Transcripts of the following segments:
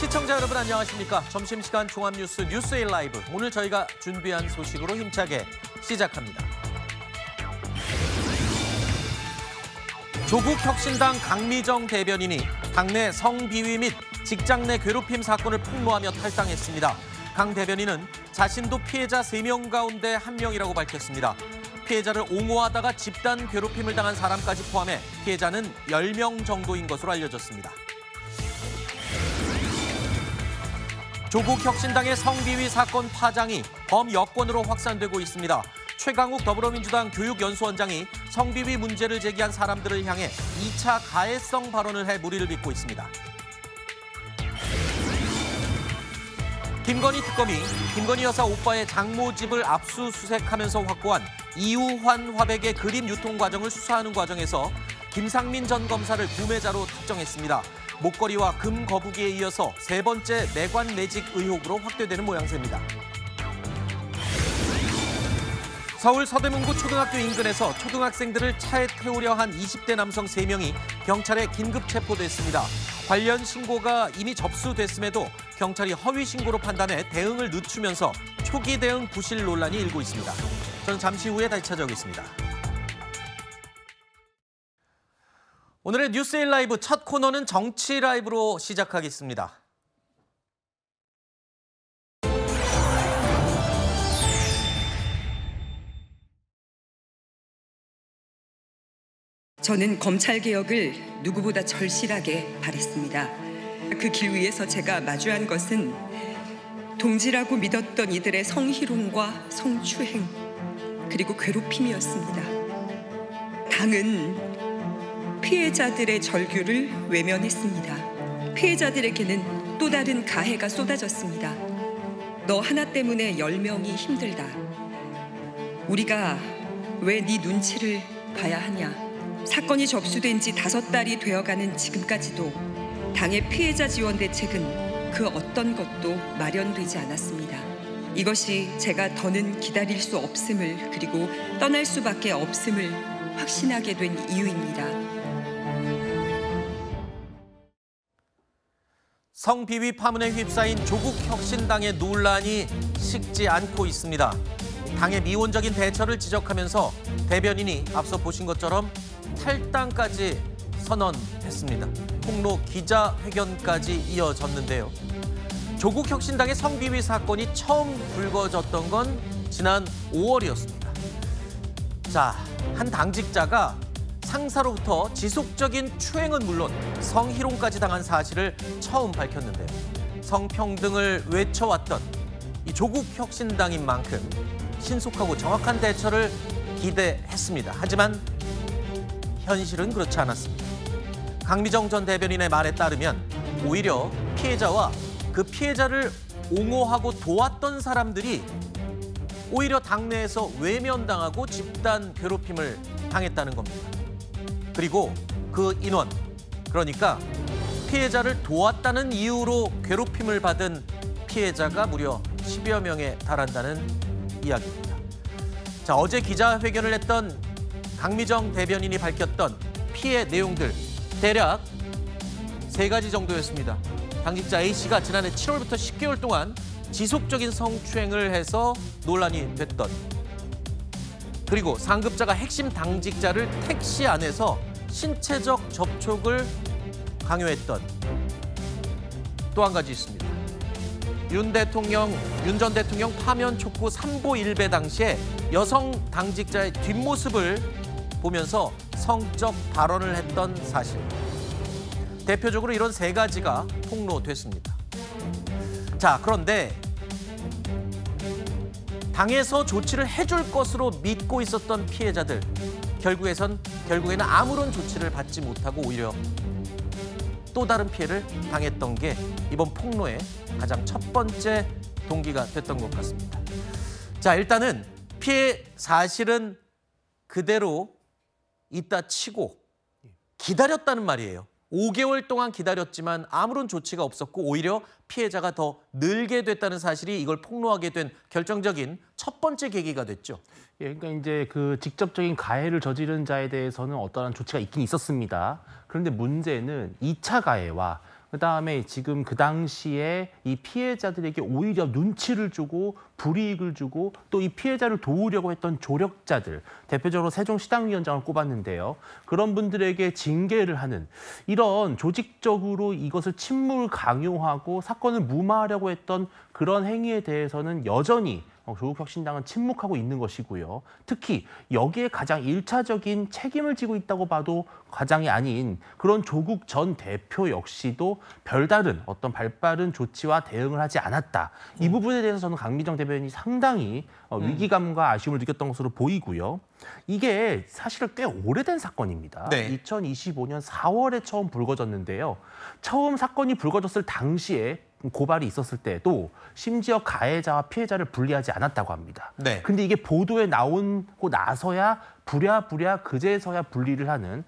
시청자 여러분 안녕하십니까? 점심시간 종합뉴스 뉴스에일 라이브. 오늘 저희가 준비한 소식으로 힘차게 시작합니다. 조국 혁신당 강미정 대변인이 당내 성비위 및 직장 내 괴롭힘 사건을 폭로하며 탈당했습니다. 강 대변인은 자신도 피해자 3명 가운데 1명이라고 밝혔습니다. 피해자를 옹호하다가 집단 괴롭힘을 당한 사람까지 포함해 피해자는 10명 정도인 것으로 알려졌습니다. 조국 혁신당의 성비위 사건 파장이 범여권으로 확산되고 있습니다. 최강욱 더불어민주당 교육연수원장이 성비위 문제를 제기한 사람들을 향해 2차 가해성 발언을 해 무리를 빚고 있습니다. 김건희 특검이 김건희 여사 오빠의 장모집을 압수수색하면서 확보한 이우환 화백의 그림 유통 과정을 수사하는 과정에서 김상민 전 검사를 구매자로 특정했습니다. 목걸이와 금 거북이에 이어서 3번째 매관 매직 의혹으로 확대되는 모양새입니다. 서울 서대문구 초등학교 인근에서 초등학생들을 차에 태우려 한 20대 남성 3명이 경찰에 긴급 체포됐습니다. 관련 신고가 이미 접수됐음에도 경찰이 허위 신고로 판단해 대응을 늦추면서 초기 대응 부실 논란이 일고 있습니다. 저는 잠시 후에 다시 찾아오겠습니다. 오늘의 뉴스에일 라이브 첫 코너는 정치 라이브로 시작하겠습니다. 저는 검찰개혁을 누구보다 절실하게 바랬습니다. 그 길 위에서 제가 마주한 것은 동지라고 믿었던 이들의 성희롱과 성추행, 그리고 괴롭힘이었습니다. 당은 피해자들의 절규를 외면했습니다. 피해자들에게는 또 다른 가해가 쏟아졌습니다. 너 하나 때문에 10명이 힘들다. 우리가 왜 네 눈치를 봐야 하냐. 사건이 접수된 지 5달이 되어가는 지금까지도 당의 피해자 지원 대책은 그 어떤 것도 마련되지 않았습니다. 이것이 제가 더는 기다릴 수 없음을, 그리고 떠날 수밖에 없음을 확신하게 된 이유입니다. 성비위 파문에 휩싸인 조국 혁신당의 논란이 식지 않고 있습니다. 당의 미온적인 대처를 지적하면서 대변인이 앞서 보신 것처럼 탈당까지 선언했습니다. 폭로 기자회견까지 이어졌는데요. 조국 혁신당의 성비위 사건이 처음 불거졌던 건 지난 5월이었습니다. 자, 한 당직자가 상사로부터 지속적인 추행은 물론 성희롱까지 당한 사실을 처음 밝혔는데요. 성평등을 외쳐왔던 이 조국 혁신당인 만큼 신속하고 정확한 대처를 기대했습니다. 하지만 현실은 그렇지 않았습니다. 강미정 전 대변인의 말에 따르면 오히려 피해자와 그 피해자를 옹호하고 도왔던 사람들이 오히려 당내에서 외면당하고 집단 괴롭힘을 당했다는 겁니다. 그리고 그 인원, 그러니까 피해자를 도왔다는 이유로 괴롭힘을 받은 피해자가 무려 10여 명에 달한다는 이야기입니다. 자, 어제 기자회견을 했던 강미정 대변인이 밝혔던 피해 내용들 대략 3가지 정도였습니다. 당직자 A씨가 지난해 7월부터 10개월 동안 지속적인 성추행을 해서 논란이 됐던, 그리고 상급자가 핵심 당직자를 택시 안에서 신체적 접촉을 강요했던, 또 한 가지 있습니다. 윤 전 대통령 파면 촉구 3보 1배 당시에 여성 당직자의 뒷모습을 보면서 성적 발언을 했던 사실. 대표적으로 이런 3가지가 폭로됐습니다. 자, 그런데 당에서 조치를 해줄 것으로 믿고 있었던 피해자들, 결국에는 아무런 조치를 받지 못하고 오히려 또 다른 피해를 당했던 게 이번 폭로의 가장 첫 번째 동기가 됐던 것 같습니다. 자, 일단은 피해 사실은 그대로 있다 치고 기다렸다는 말이에요. 5개월 동안 기다렸지만 아무런 조치가 없었고 오히려 피해자가 더 늘게 됐다는 사실이 이걸 폭로하게 된 결정적인 첫 번째 계기가 됐죠. 예, 그러니까 이제 그 직접적인 가해를 저지른 자에 대해서는 어떠한 조치가 있긴 있었습니다. 그런데 문제는 2차 가해와 그다음에 지금 그 당시에 이 피해자들에게 오히려 눈치를 주고 불이익을 주고 또 이 피해자를 도우려고 했던 조력자들, 대표적으로 세종시당위원장을 꼽았는데요. 그런 분들에게 징계를 하는 이런 조직적으로 이것을 침묵을 강요하고 사건을 무마하려고 했던 그런 행위에 대해서는 여전히 조국혁신당은 침묵하고 있는 것이고요. 특히 여기에 가장 일차적인 책임을 지고 있다고 봐도 과장이 아닌 그런 조국 전 대표 역시도 별다른 어떤 발빠른 조치와 대응을 하지 않았다. 이 부분에 대해서 저는 강미정 대변인이 상당히 위기감과 아쉬움을 느꼈던 것으로 보이고요. 이게 사실은 꽤 오래된 사건입니다. 네. 2025년 4월에 처음 불거졌는데요. 처음 사건이 불거졌을 당시에 고발이 있었을 때도 심지어 가해자와 피해자를 분리하지 않았다고 합니다. 네. 근데 이게 보도에 나오고 나서야 부랴부랴 그제서야 분리를 하는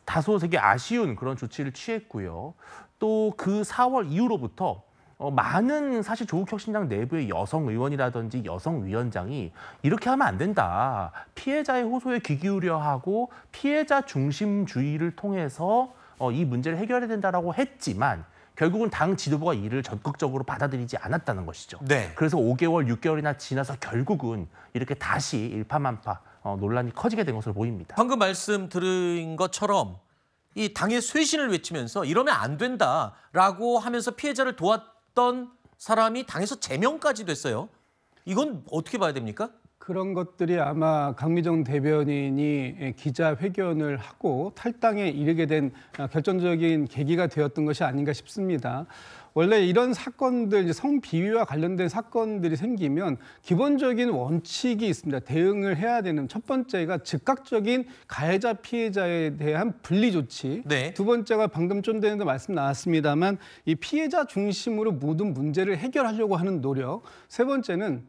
다소 되게 아쉬운 그런 조치를 취했고요. 또 그 4월 이후로부터 많은 사실 조국혁신당 내부의 여성 의원이라든지 여성 위원장이 이렇게 하면 안 된다. 피해자의 호소에 귀 기울여 하고 피해자 중심주의를 통해서 이 문제를 해결해야 된다라고 했지만 결국은 당 지도부가 이를 적극적으로 받아들이지 않았다는 것이죠. 네. 그래서 5개월, 6개월이나 지나서 결국은 이렇게 다시 일파만파 논란이 커지게 된 것으로 보입니다. 방금 말씀 드린 것처럼 이 당의 쇄신을 외치면서 이러면 안 된다라고 하면서 피해자를 도왔던 사람이 당에서 제명까지 됐어요. 이건 어떻게 봐야 됩니까? 그런 것들이 아마 강미정 대변인이 기자회견을 하고 탈당에 이르게 된 결정적인 계기가 되었던 것이 아닌가 싶습니다. 원래 이런 사건들, 이제 성비위와 관련된 사건들이 생기면 기본적인 원칙이 있습니다. 대응을 해야 되는 첫 번째가 즉각적인 가해자 피해자에 대한 분리 조치. 네. 두 번째가 방금 좀 전에도 말씀 나왔습니다만 이 피해자 중심으로 모든 문제를 해결하려고 하는 노력. 세 번째는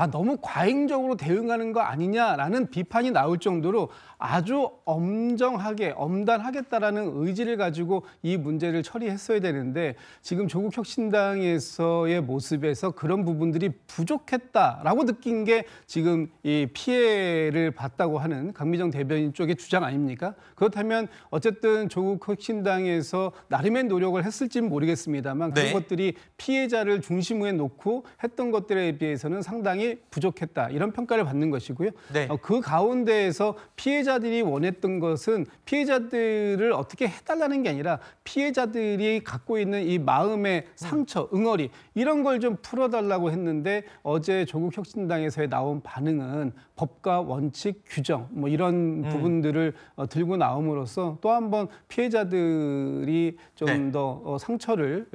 너무 과잉적으로 대응하는 거 아니냐라는 비판이 나올 정도로 아주 엄정하게, 엄단하겠다라는 의지를 가지고 이 문제를 처리했어야 되는데 지금 조국혁신당에서의 모습에서 그런 부분들이 부족했다라고 느낀 게 지금 이 피해를 봤다고 하는 강미정 대변인 쪽의 주장 아닙니까? 그렇다면 어쨌든 조국혁신당에서 나름의 노력을 했을지는 모르겠습니다만 네. 그런 것들이 피해자를 중심에 놓고 했던 것들에 비해서는 상당히 부족했다. 이런 평가를 받는 것이고요. 네. 그 가운데에서 피해자들이 원했던 것은 피해자들을 어떻게 해달라는 게 아니라 피해자들이 갖고 있는 이 마음의 상처, 응어리 이런 걸 좀 풀어달라고 했는데 어제 조국혁신당에서의 나온 반응은 법과 원칙, 규정 뭐 이런 부분들을 들고 나옴으로써 또 한 번 피해자들이 좀 더 상처를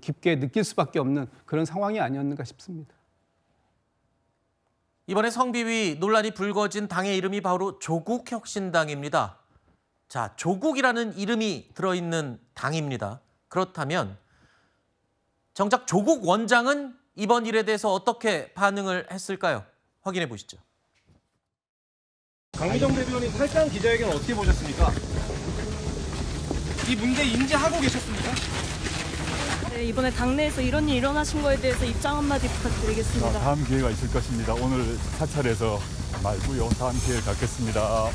깊게 느낄 수밖에 없는 그런 상황이 아니었는가 싶습니다. 이번에 성비위 논란이 불거진 당의 이름이 바로 조국혁신당입니다. 자, 조국이라는 이름이 들어있는 당입니다. 그렇다면 정작 조국 원장은 이번 일에 대해서 어떻게 반응을 했을까요? 확인해 보시죠. 강미정 대변인 탈당 기자회견 어떻게 보셨습니까? 이 문제 인지하고 계셨습니까? 네, 이번에 당내에서 이런 일 일어나신 거에 대해서 입장 한마디 부탁드리겠습니다. 다음 기회가 있을 것입니다. 오늘 사찰에서 말고요. 다음 기회를 갖겠습니다.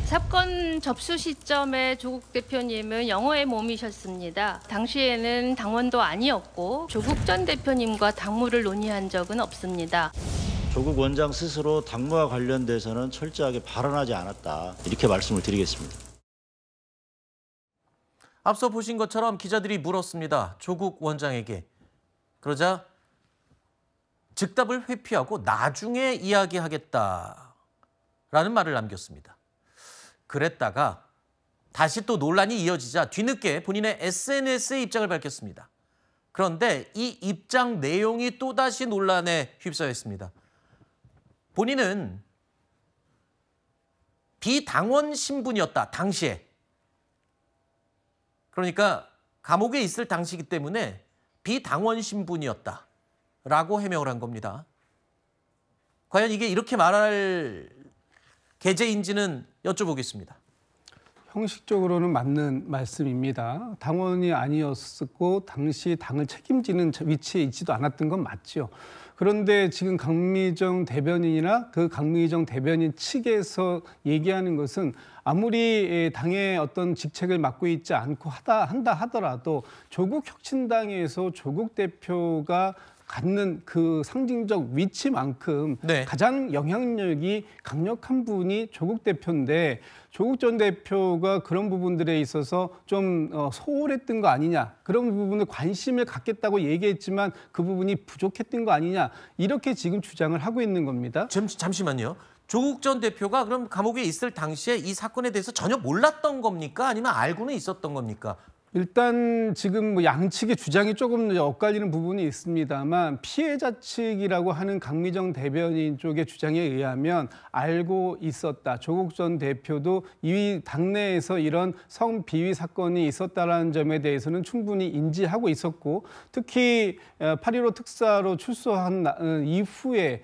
사건 접수 시점에 조국 대표님은 영어의 몸이셨습니다. 당시에는 당원도 아니었고 조국 전 대표님과 당무를 논의한 적은 없습니다. 조국 원장 스스로 당무와 관련돼서는 철저하게 발언하지 않았다. 이렇게 말씀을 드리겠습니다. 앞서 보신 것처럼 기자들이 물었습니다. 조국 원장에게. 그러자 즉답을 회피하고 나중에 이야기하겠다라는 말을 남겼습니다. 그랬다가 다시 또 논란이 이어지자 뒤늦게 본인의 SNS에 입장을 밝혔습니다. 그런데 이 입장 내용이 또다시 논란에 휩싸였습니다. 본인은 비당원 신분이었다, 당시에. 그러니까 감옥에 있을 당시이기 때문에 비당원 신분이었다라고 해명을 한 겁니다. 과연 이게 이렇게 말할 계제인지는 여쭤보겠습니다. 형식적으로는 맞는 말씀입니다. 당원이 아니었고 당시 당을 책임지는 위치에 있지도 않았던 건 맞죠. 그런데 지금 강미정 대변인이나 그 강미정 대변인 측에서 얘기하는 것은 아무리 당의 어떤 직책을 맡고 있지 않고 한다 하더라도 조국 혁신당에서 조국 대표가 갖는 그 상징적 위치만큼 네. 가장 영향력이 강력한 분이 조국 대표인데 조국 전 대표가 그런 부분들에 있어서 좀 소홀했던 거 아니냐, 그런 부분에 관심을 갖겠다고 얘기했지만 그 부분이 부족했던 거 아니냐, 이렇게 지금 주장을 하고 있는 겁니다. 잠시만요. 조국 전 대표가 그럼 감옥에 있을 당시에 이 사건에 대해서 전혀 몰랐던 겁니까? 아니면 알고는 있었던 겁니까? 일단 지금 뭐 양측의 주장이 조금 엇갈리는 부분이 있습니다만 피해자 측이라고 하는 강미정 대변인 쪽의 주장에 의하면 알고 있었다. 조국 전 대표도 이 당내에서 이런 성비위 사건이 있었다라는 점에 대해서는 충분히 인지하고 있었고, 특히 8.15 특사로 출소한 이후에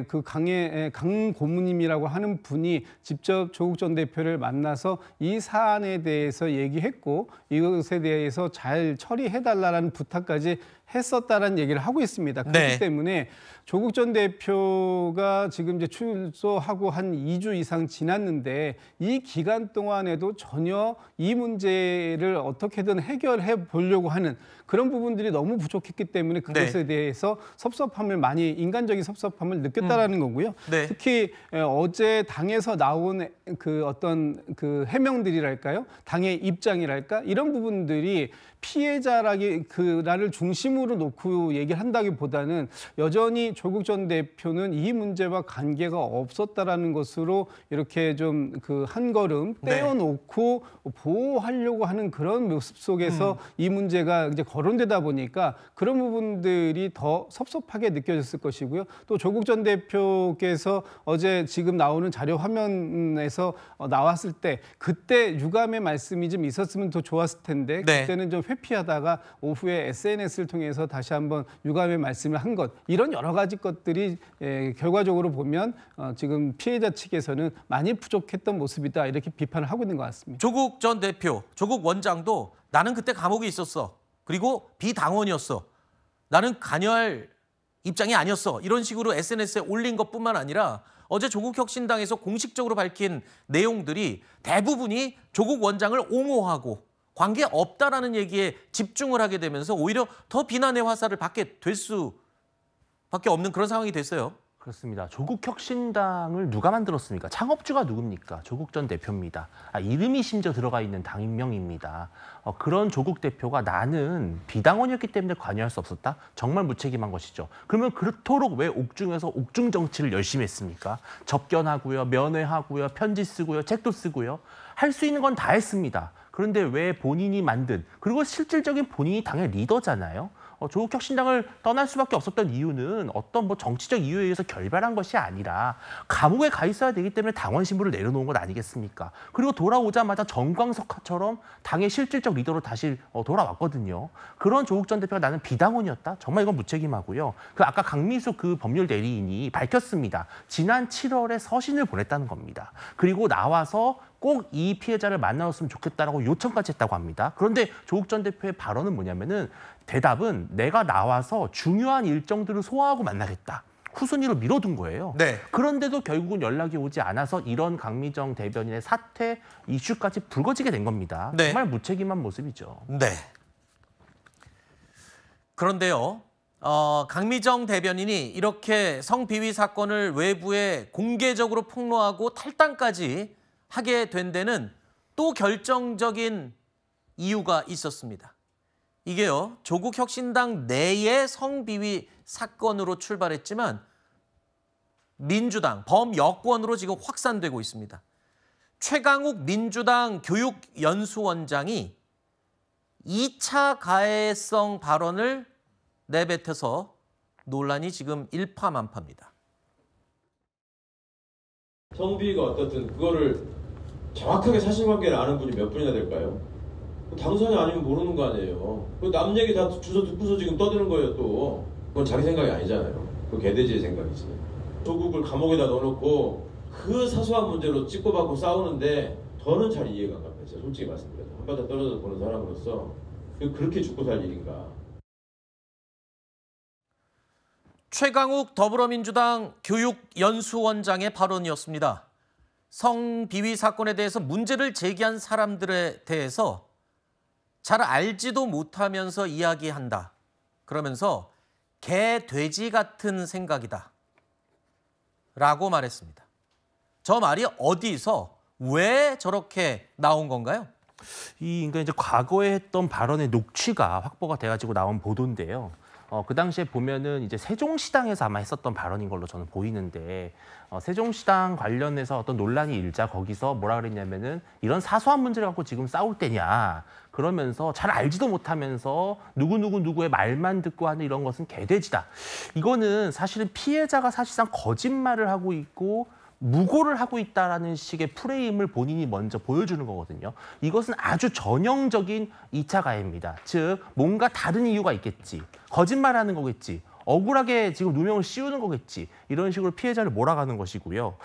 그 강 고문님이라고 하는 분이 직접 조국 전 대표를 만나서 이 사안에 대해서 얘기했고 이것에 대해서 잘 처리해달라는 부탁까지 했었다라는 얘기를 하고 있습니다. 그렇기 네. 때문에 조국 전 대표가 지금 이제 출소하고 한 2주 이상 지났는데 이 기간 동안에도 전혀 이 문제를 어떻게든 해결해 보려고 하는 그런 부분들이 너무 부족했기 때문에 그것에 대해서 섭섭함을 많이 인간적인 섭섭함을 느꼈다라는 거고요. 네. 특히 어제 당에서 나온 그 어떤 그 해명들이랄까요? 당의 입장이랄까? 이런 부분들이 피해자라를 중심으로 놓고 얘기를 한다기보다는 여전히 조국 전 대표는 이 문제와 관계가 없었다라는 것으로 이렇게 좀 그 한 걸음 떼어놓고 보호하려고 하는 그런 모습 속에서 이 문제가 이제 거론되다 보니까 그런 부분들이 더 섭섭하게 느껴졌을 것이고요. 또 조국 전 대표께서 어제 지금 나오는 자료 화면에서 나왔을 때 그때 유감의 말씀이 좀 있었으면 더 좋았을 텐데 그때는 좀 회피하다가 오후에 SNS를 통해서 다시 한번 유감의 말씀을 한 것, 이런 여러 가지 것들이 결과적으로 보면 지금 피해자 측에서는 많이 부족했던 모습이다, 이렇게 비판을 하고 있는 것 같습니다. 조국 전 대표, 조국 원장도 나는 그때 감옥에 있었어. 그리고 비당원이었어. 나는 관여할 입장이 아니었어. 이런 식으로 SNS에 올린 것뿐만 아니라 어제 조국혁신당에서 공식적으로 밝힌 내용들이 대부분이 조국 원장을 옹호하고 관계 없다라는 얘기에 집중을 하게 되면서 오히려 더 비난의 화살을 받게 될 수밖에 없는 그런 상황이 됐어요. 그렇습니다. 조국혁신당을 누가 만들었습니까? 창업주가 누굽니까? 조국 전 대표입니다. 이름이 심지어 들어가 있는 당명입니다. 그런 조국 대표가 나는 비당원이었기 때문에 관여할 수 없었다? 정말 무책임한 것이죠. 그러면 그토록 왜 옥중에서 옥중 정치를 열심히 했습니까? 접견하고요, 면회하고요, 편지 쓰고요, 책도 쓰고요. 할 수 있는 건 다 했습니다. 그런데 왜 본인이 만든, 그리고 실질적인 본인이 당의 리더잖아요. 조국혁신당을 떠날 수밖에 없었던 이유는 어떤 뭐 정치적 이유에 의해서 결별한 것이 아니라 감옥에 가 있어야 되기 때문에 당원 신분을 내려놓은 것 아니겠습니까? 그리고 돌아오자마자 정광석화처럼 당의 실질적 리더로 다시 돌아왔거든요. 그런 조국 전 대표가 나는 비당원이었다? 정말 이건 무책임하고요. 아까 강미수 그 법률 대리인이 밝혔습니다. 지난 7월에 서신을 보냈다는 겁니다. 그리고 나와서 꼭 이 피해자를 만나줬으면 좋겠다라고 요청까지 했다고 합니다. 그런데 조국 전 대표의 발언은 뭐냐면은 대답은 내가 나와서 중요한 일정들을 소화하고 만나겠다. 후순위로 밀어둔 거예요. 네. 그런데도 결국은 연락이 오지 않아서 이런 강미정 대변인의 사퇴 이슈까지 불거지게 된 겁니다. 네. 정말 무책임한 모습이죠. 네. 그런데요. 강미정 대변인이 이렇게 성비위 사건을 외부에 공개적으로 폭로하고 탈당까지 하게 된 데는 또 결정적인 이유가 있었습니다. 이게요, 조국혁신당 내의 성비위 사건으로 출발했지만 민주당, 범여권으로 지금 확산되고 있습니다. 최강욱 민주당 교육연수원장이 2차 가해성 발언을 내뱉어서 논란이 지금 일파만파입니다. 성비위가 어떻든 그거를 정확하게 사실관계를 아는 분이 몇 분이나 될까요? 당선이 아니면 모르는 거 아니에요. 남 얘기 다 주워 듣고서 지금 떠드는 거예요 또. 그건 자기 생각이 아니잖아요. 그건 개돼지의 생각이지. 조국을 감옥에다 넣어놓고 그 사소한 문제로 찍고받고 싸우는데 저는 잘 이해가 안 갑니다. 솔직히 말씀드려서. 한 바닥 떨어져서 보는 사람으로서 그렇게 죽고 살 일인가. 최강욱 더불어민주당 교육연수원장의 발언이었습니다. 성비위 사건에 대해서 문제를 제기한 사람들에 대해서 잘 알지도 못하면서 이야기한다. 그러면서 개, 돼지 같은 생각이다. 라고 말했습니다. 저 말이 어디서 왜 저렇게 나온 건가요? 그러니까 이제 과거에 했던 발언의 녹취가 확보가 돼가지고 나온 보도인데요. 그 당시에 보면은 이제 세종시당에서 아마 했었던 발언인 걸로 저는 보이는데, 세종시당 관련해서 어떤 논란이 일자 거기서 뭐라 그랬냐면은 이런 사소한 문제를 갖고 지금 싸울 때냐, 그러면서 잘 알지도 못하면서 누구의 말만 듣고 하는 이런 것은 개돼지다. 이거는 사실은 피해자가 사실상 거짓말을 하고 있고 무고를 하고 있다라는 식의 프레임을 본인이 먼저 보여주는 거거든요. 이것은 아주 전형적인 2차 가해입니다. 즉 뭔가 다른 이유가 있겠지. 거짓말하는 거겠지. 억울하게 지금 누명을 씌우는 거겠지. 이런 식으로 피해자를 몰아가는 것이고요.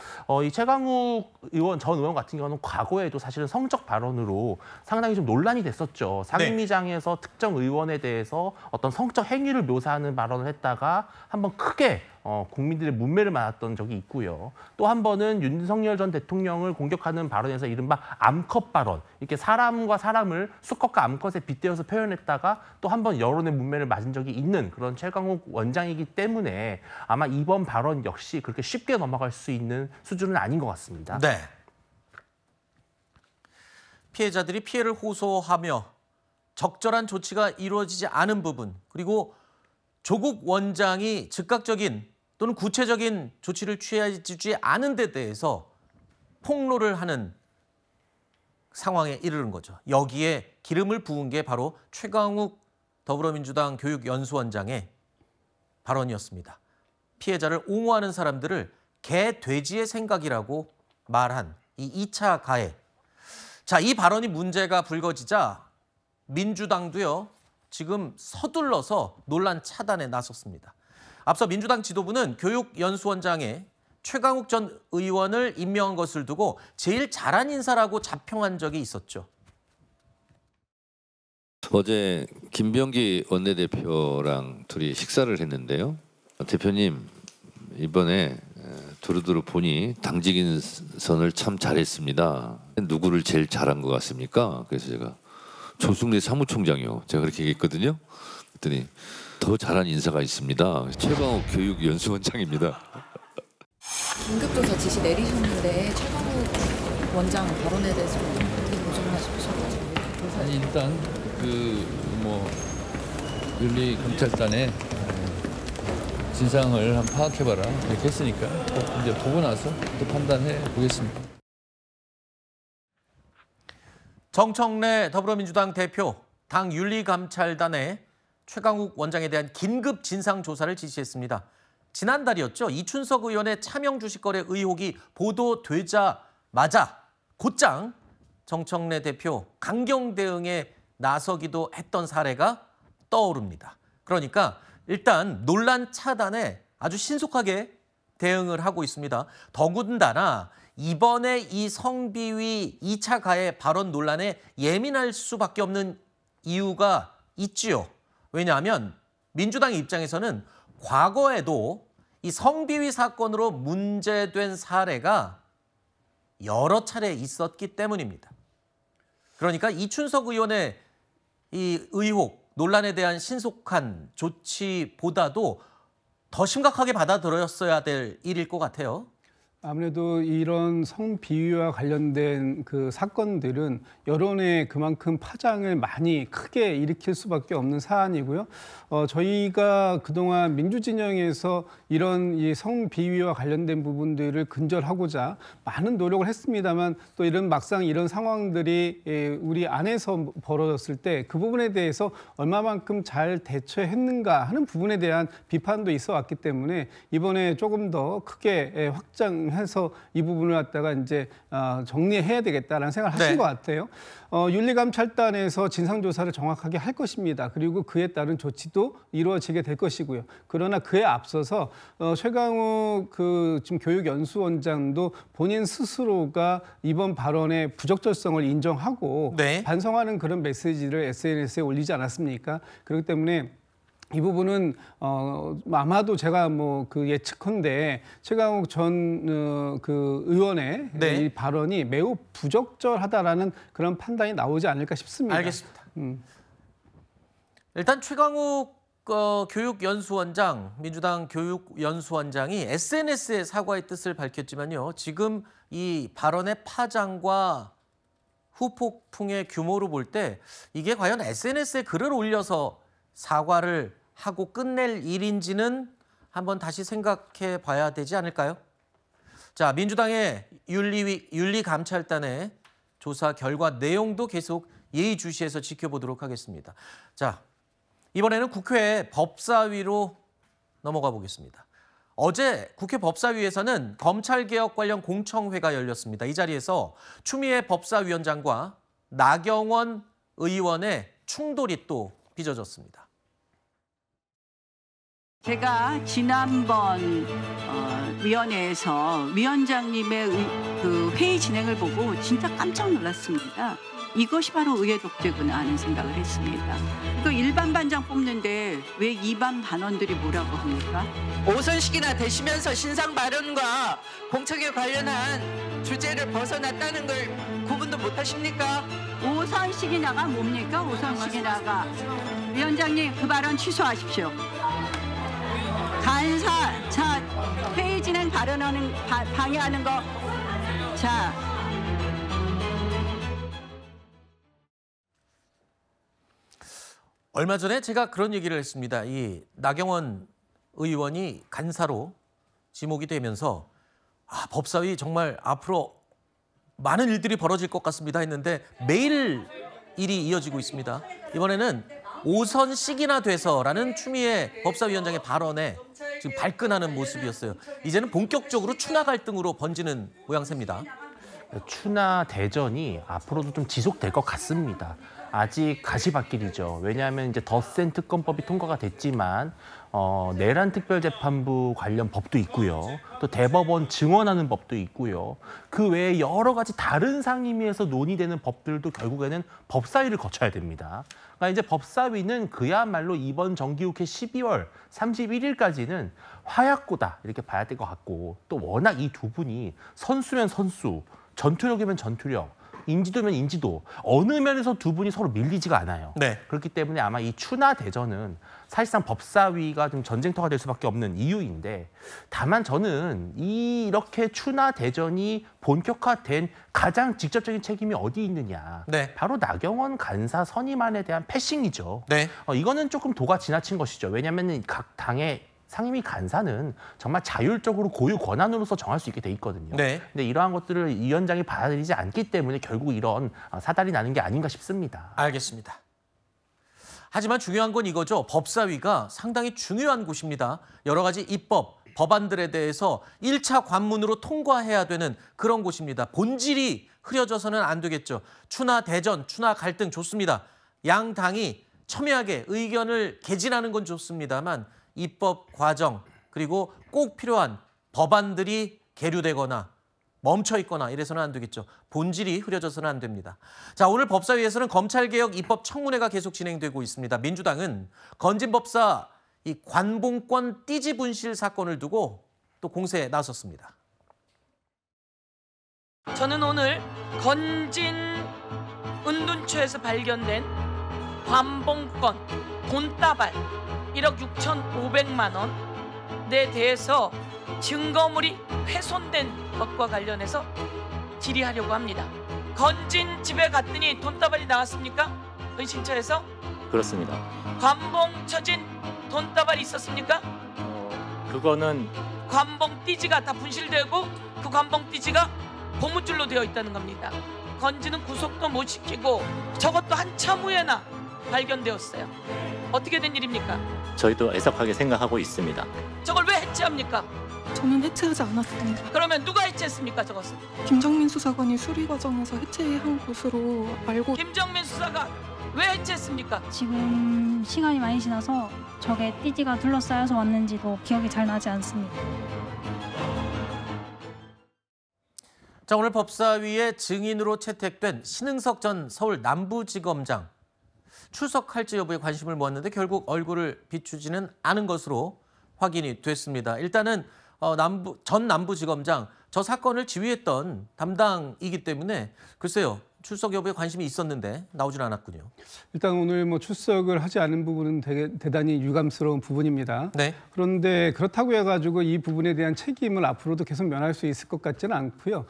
이 최강욱 전 의원 같은 경우는 과거에도 사실은 성적 발언으로 상당히 좀 논란이 됐었죠. 상임위장에서 특정 의원에 대해서 어떤 성적 행위를 묘사하는 발언을 했다가 한번 크게 국민들의 문매를 맞았던 적이 있고요. 또 한 번은 윤석열 전 대통령을 공격하는 발언에서 이른바 암컷 발언, 이렇게 사람과 사람을 수컷과 암컷에 빗대어서 표현했다가 또 한 번 여론의 문매를 맞은 적이 있는 그런 최강욱 원장이기 때문에 아마 이번 발언 역시 그렇게 쉽게 넘어갈 수 있는 수준은 아닌 것 같습니다. 네. 피해자들이 피해를 호소하며 적절한 조치가 이루어지지 않은 부분, 그리고 조국 원장이 즉각적인 또는 구체적인 조치를 취하지 않은 데 대해서 폭로를 하는 상황에 이르는 거죠. 여기에 기름을 부은 게 바로 최강욱 더불어민주당 교육연수원장의 발언이었습니다. 피해자를 옹호하는 사람들을 개, 돼지의 생각이라고 말한 이 2차 가해. 자, 이 발언이 문제가 불거지자 민주당도요, 지금 서둘러서 논란 차단에 나섰습니다. 앞서 민주당 지도부는 교육연수원장에 최강욱 전 의원을 임명한 것을 두고 제일 잘한 인사라고 자평한 적이 있었죠. 어제 김병기 원내대표랑 둘이 식사를 했는데요. 대표님, 이번에 두루두루 보니 당직 인선을 참 잘했습니다. 누구를 제일 잘한 것 같습니까? 그래서 제가 조승래 사무총장이요. 제가 그렇게 얘기했거든요. 그랬더니 더 잘한 인사가 있습니다. 최강욱 교육연수원장입니다. 긴급조사 지시 내리셨는데 최강욱 원장 발언에 대해서 어떻게 보정하시고 아니, 일단 윤리감찰단에 진상을 한번 파악해봐라 이렇게 했으니까 꼭 이제 보고 나서 또 판단해 보겠습니다. 정청래 더불어민주당 대표, 당 윤리감찰단에 최강욱 원장에 대한 긴급 진상조사를 지시했습니다. 지난달이었죠. 이춘석 의원의 차명 주식거래 의혹이 보도되자마자 곧장 정청래 대표 강경 대응에 나서기도 했던 사례가 떠오릅니다. 그러니까 일단 논란 차단에 아주 신속하게 대응을 하고 있습니다. 더군다나 이번에 이 성비위 2차 가해 발언 논란에 예민할 수밖에 없는 이유가 있지요. 왜냐하면 민주당 입장에서는 과거에도 이 성비위 사건으로 문제된 사례가 여러 차례 있었기 때문입니다. 그러니까 이춘석 의원의 이 의혹, 논란에 대한 신속한 조치보다도 더 심각하게 받아들였어야 될 일일 것 같아요. 아무래도 이런 성비위와 관련된 그 사건들은 여론에 그만큼 파장을 많이 크게 일으킬 수밖에 없는 사안이고요. 저희가 그동안 민주진영에서 이런 이 성비위와 관련된 부분들을 근절하고자 많은 노력을 했습니다만 또 막상 이런 상황들이 우리 안에서 벌어졌을 때 그 부분에 대해서 얼마만큼 잘 대처했는가 하는 부분에 대한 비판도 있어 왔기 때문에 이번에 조금 더 크게 확장해서 이 부분을 갖다가 이제 정리해야 되겠다라는 생각을 하신 것 같아요. 윤리감찰단에서 진상조사를 정확하게 할 것입니다. 그리고 그에 따른 조치도 이루어지게 될 것이고요. 그러나 그에 앞서서 최강욱 지금 교육연수원장도 본인 스스로가 이번 발언의 부적절성을 인정하고 반성하는 그런 메시지를 SNS에 올리지 않았습니까? 그렇기 때문에 이 부분은 아마도 제가 뭐 그 예측컨대 최강욱 전 그 의원의 네. 이 발언이 매우 부적절하다라는 그런 판단이 나오지 않을까 싶습니다. 알겠습니다. 일단 최강욱 교육연수원장, 민주당 교육연수원장이 SNS에 사과의 뜻을 밝혔지만요. 지금 이 발언의 파장과 후폭풍의 규모로 볼 때 이게 과연 SNS에 글을 올려서 사과를 하고 끝낼 일인지는 한번 다시 생각해 봐야 되지 않을까요? 자, 민주당의 윤리감찰단의 조사 결과 내용도 계속 예의주시해서 지켜보도록 하겠습니다. 자, 이번에는 국회 법사위로 넘어가 보겠습니다. 어제 국회 법사위에서는 검찰개혁 관련 공청회가 열렸습니다. 이 자리에서 추미애 법사위원장과 나경원 의원의 충돌이 또 빚어졌습니다. 제가 지난번 위원회에서 위원장님의 그 회의 진행을 보고 진짜 깜짝 놀랐습니다. 이것이 바로 의회 독재구나 하는 생각을 했습니다. 그 일반 반장 뽑는데 왜 2반 반원들이 뭐라고 합니까? 오선식이나 되시면서 신상 발언과 공청회 관련한 주제를 벗어났다는 걸 구분도 못하십니까? 오선식이나가 뭡니까? 오선식이나가. 위원장님 그 발언 취소하십시오. 간사, 자, 회의 진행 발언하는 방해하는 거. 자. 얼마 전에 제가 그런 얘기를 했습니다. 이 나경원 의원이 간사로 지목이 되면서 법사위 정말 앞으로 많은 일들이 벌어질 것 같습니다 했는데 매일 일이 이어지고 있습니다. 이번에는 오선식이나 돼서라는 추미애 법사위원장의 발언에 지금 발끈하는 모습이었어요. 이제는 본격적으로 추나 갈등으로 번지는 모양새입니다. 추나 대전이 앞으로도 좀 지속될 것 같습니다. 아직 가시밭길이죠. 왜냐하면 이제 덧센 특검법이 통과가 됐지만 내란 특별재판부 관련 법도 있고요. 또 대법원 증언하는 법도 있고요. 그 외에 여러 가지 다른 상임위에서 논의되는 법들도 결국에는 법사위를 거쳐야 됩니다. 그러니까 이제 법사위는 그야말로 이번 정기국회 12월 31일까지는 화약고다 이렇게 봐야 될 것 같고, 또 워낙 이 두 분이 선수면 선수, 전투력이면 전투력, 인지도면 인지도, 어느 면에서 두 분이 서로 밀리지가 않아요. 네. 그렇기 때문에 아마 이 추나 대전은 사실상 법사위가 좀 전쟁터가 될 수밖에 없는 이유인데, 다만 저는 이렇게 추나 대전이 본격화된 가장 직접적인 책임이 어디 있느냐. 네. 바로 나경원 간사 선임안에 대한 패싱이죠. 네. 이거는 조금 도가 지나친 것이죠. 왜냐하면 각 당의 상임위 간사는 정말 자율적으로 고유 권한으로서 정할 수 있게 돼 있거든요. 네. 근데 이러한 것들을 위원장이 받아들이지 않기 때문에 결국 이런 사달이 나는 게 아닌가 싶습니다. 알겠습니다. 하지만 중요한 건 이거죠. 법사위가 상당히 중요한 곳입니다. 여러 가지 입법, 법안들에 대해서 1차 관문으로 통과해야 되는 그런 곳입니다. 본질이 흐려져서는 안 되겠죠. 추나 대전, 추나 갈등 좋습니다. 양 당이 첨예하게 의견을 개진하는 건 좋습니다만 입법 과정 그리고 꼭 필요한 법안들이 계류되거나 멈춰 있거나 이래서는 안 되겠죠. 본질이 흐려져서는 안 됩니다. 자, 오늘 법사위에서는 검찰개혁 입법 청문회가 계속 진행되고 있습니다. 민주당은 건진 법사 이 관봉권 띠지 분실 사건을 두고 또 공세에 나섰습니다. 저는 오늘 건진 은둔처에서 발견된 관봉권 돈다발 1억 6,500만 원에 대해서 증거물이 훼손된 것과 관련해서 질의하려고 합니다. 건진 집에 갔더니 돈다발이 나왔습니까? 은신처에서? 그렇습니다. 관봉 쳐진 돈다발이 있었습니까? 그거는 관봉 띠지가 다 분실되고 그 관봉 띠지가 고무줄로 되어 있다는 겁니다. 건진은 구속도 못 시키고 저것도 한참 후에나 발견되었어요. 어떻게 된 일입니까? 저희도 애석하게 생각하고 있습니다. 저걸 왜 해체합니까? 저는 해체하지 않았습니다. 그러면 누가 해체했습니까, 저것을? 김정민 수사관이 수리 과정에서 해체한 것으로 알고. 김정민 수사관 왜 해체했습니까? 지금 시간이 많이 지나서 저게 띠지가 둘러싸여서 왔는지도 기억이 잘 나지 않습니다. 자, 오늘 법사위에 증인으로 채택된 신흥석 전 서울 남부지검장. 출석할지 여부에 관심을 모았는데 결국 얼굴을 비추지는 않은 것으로 확인이 됐습니다. 일단은 전 남부지검장, 저 사건을 지휘했던 담당이기 때문에 글쎄요. 출석 여부에 관심이 있었는데 나오진 않았군요. 일단 오늘 뭐 출석을 하지 않은 부분은 대단히 유감스러운 부분입니다. 네. 그런데 그렇다고 해가지고 이 부분에 대한 책임을 앞으로도 계속 면할 수 있을 것 같지는 않고요.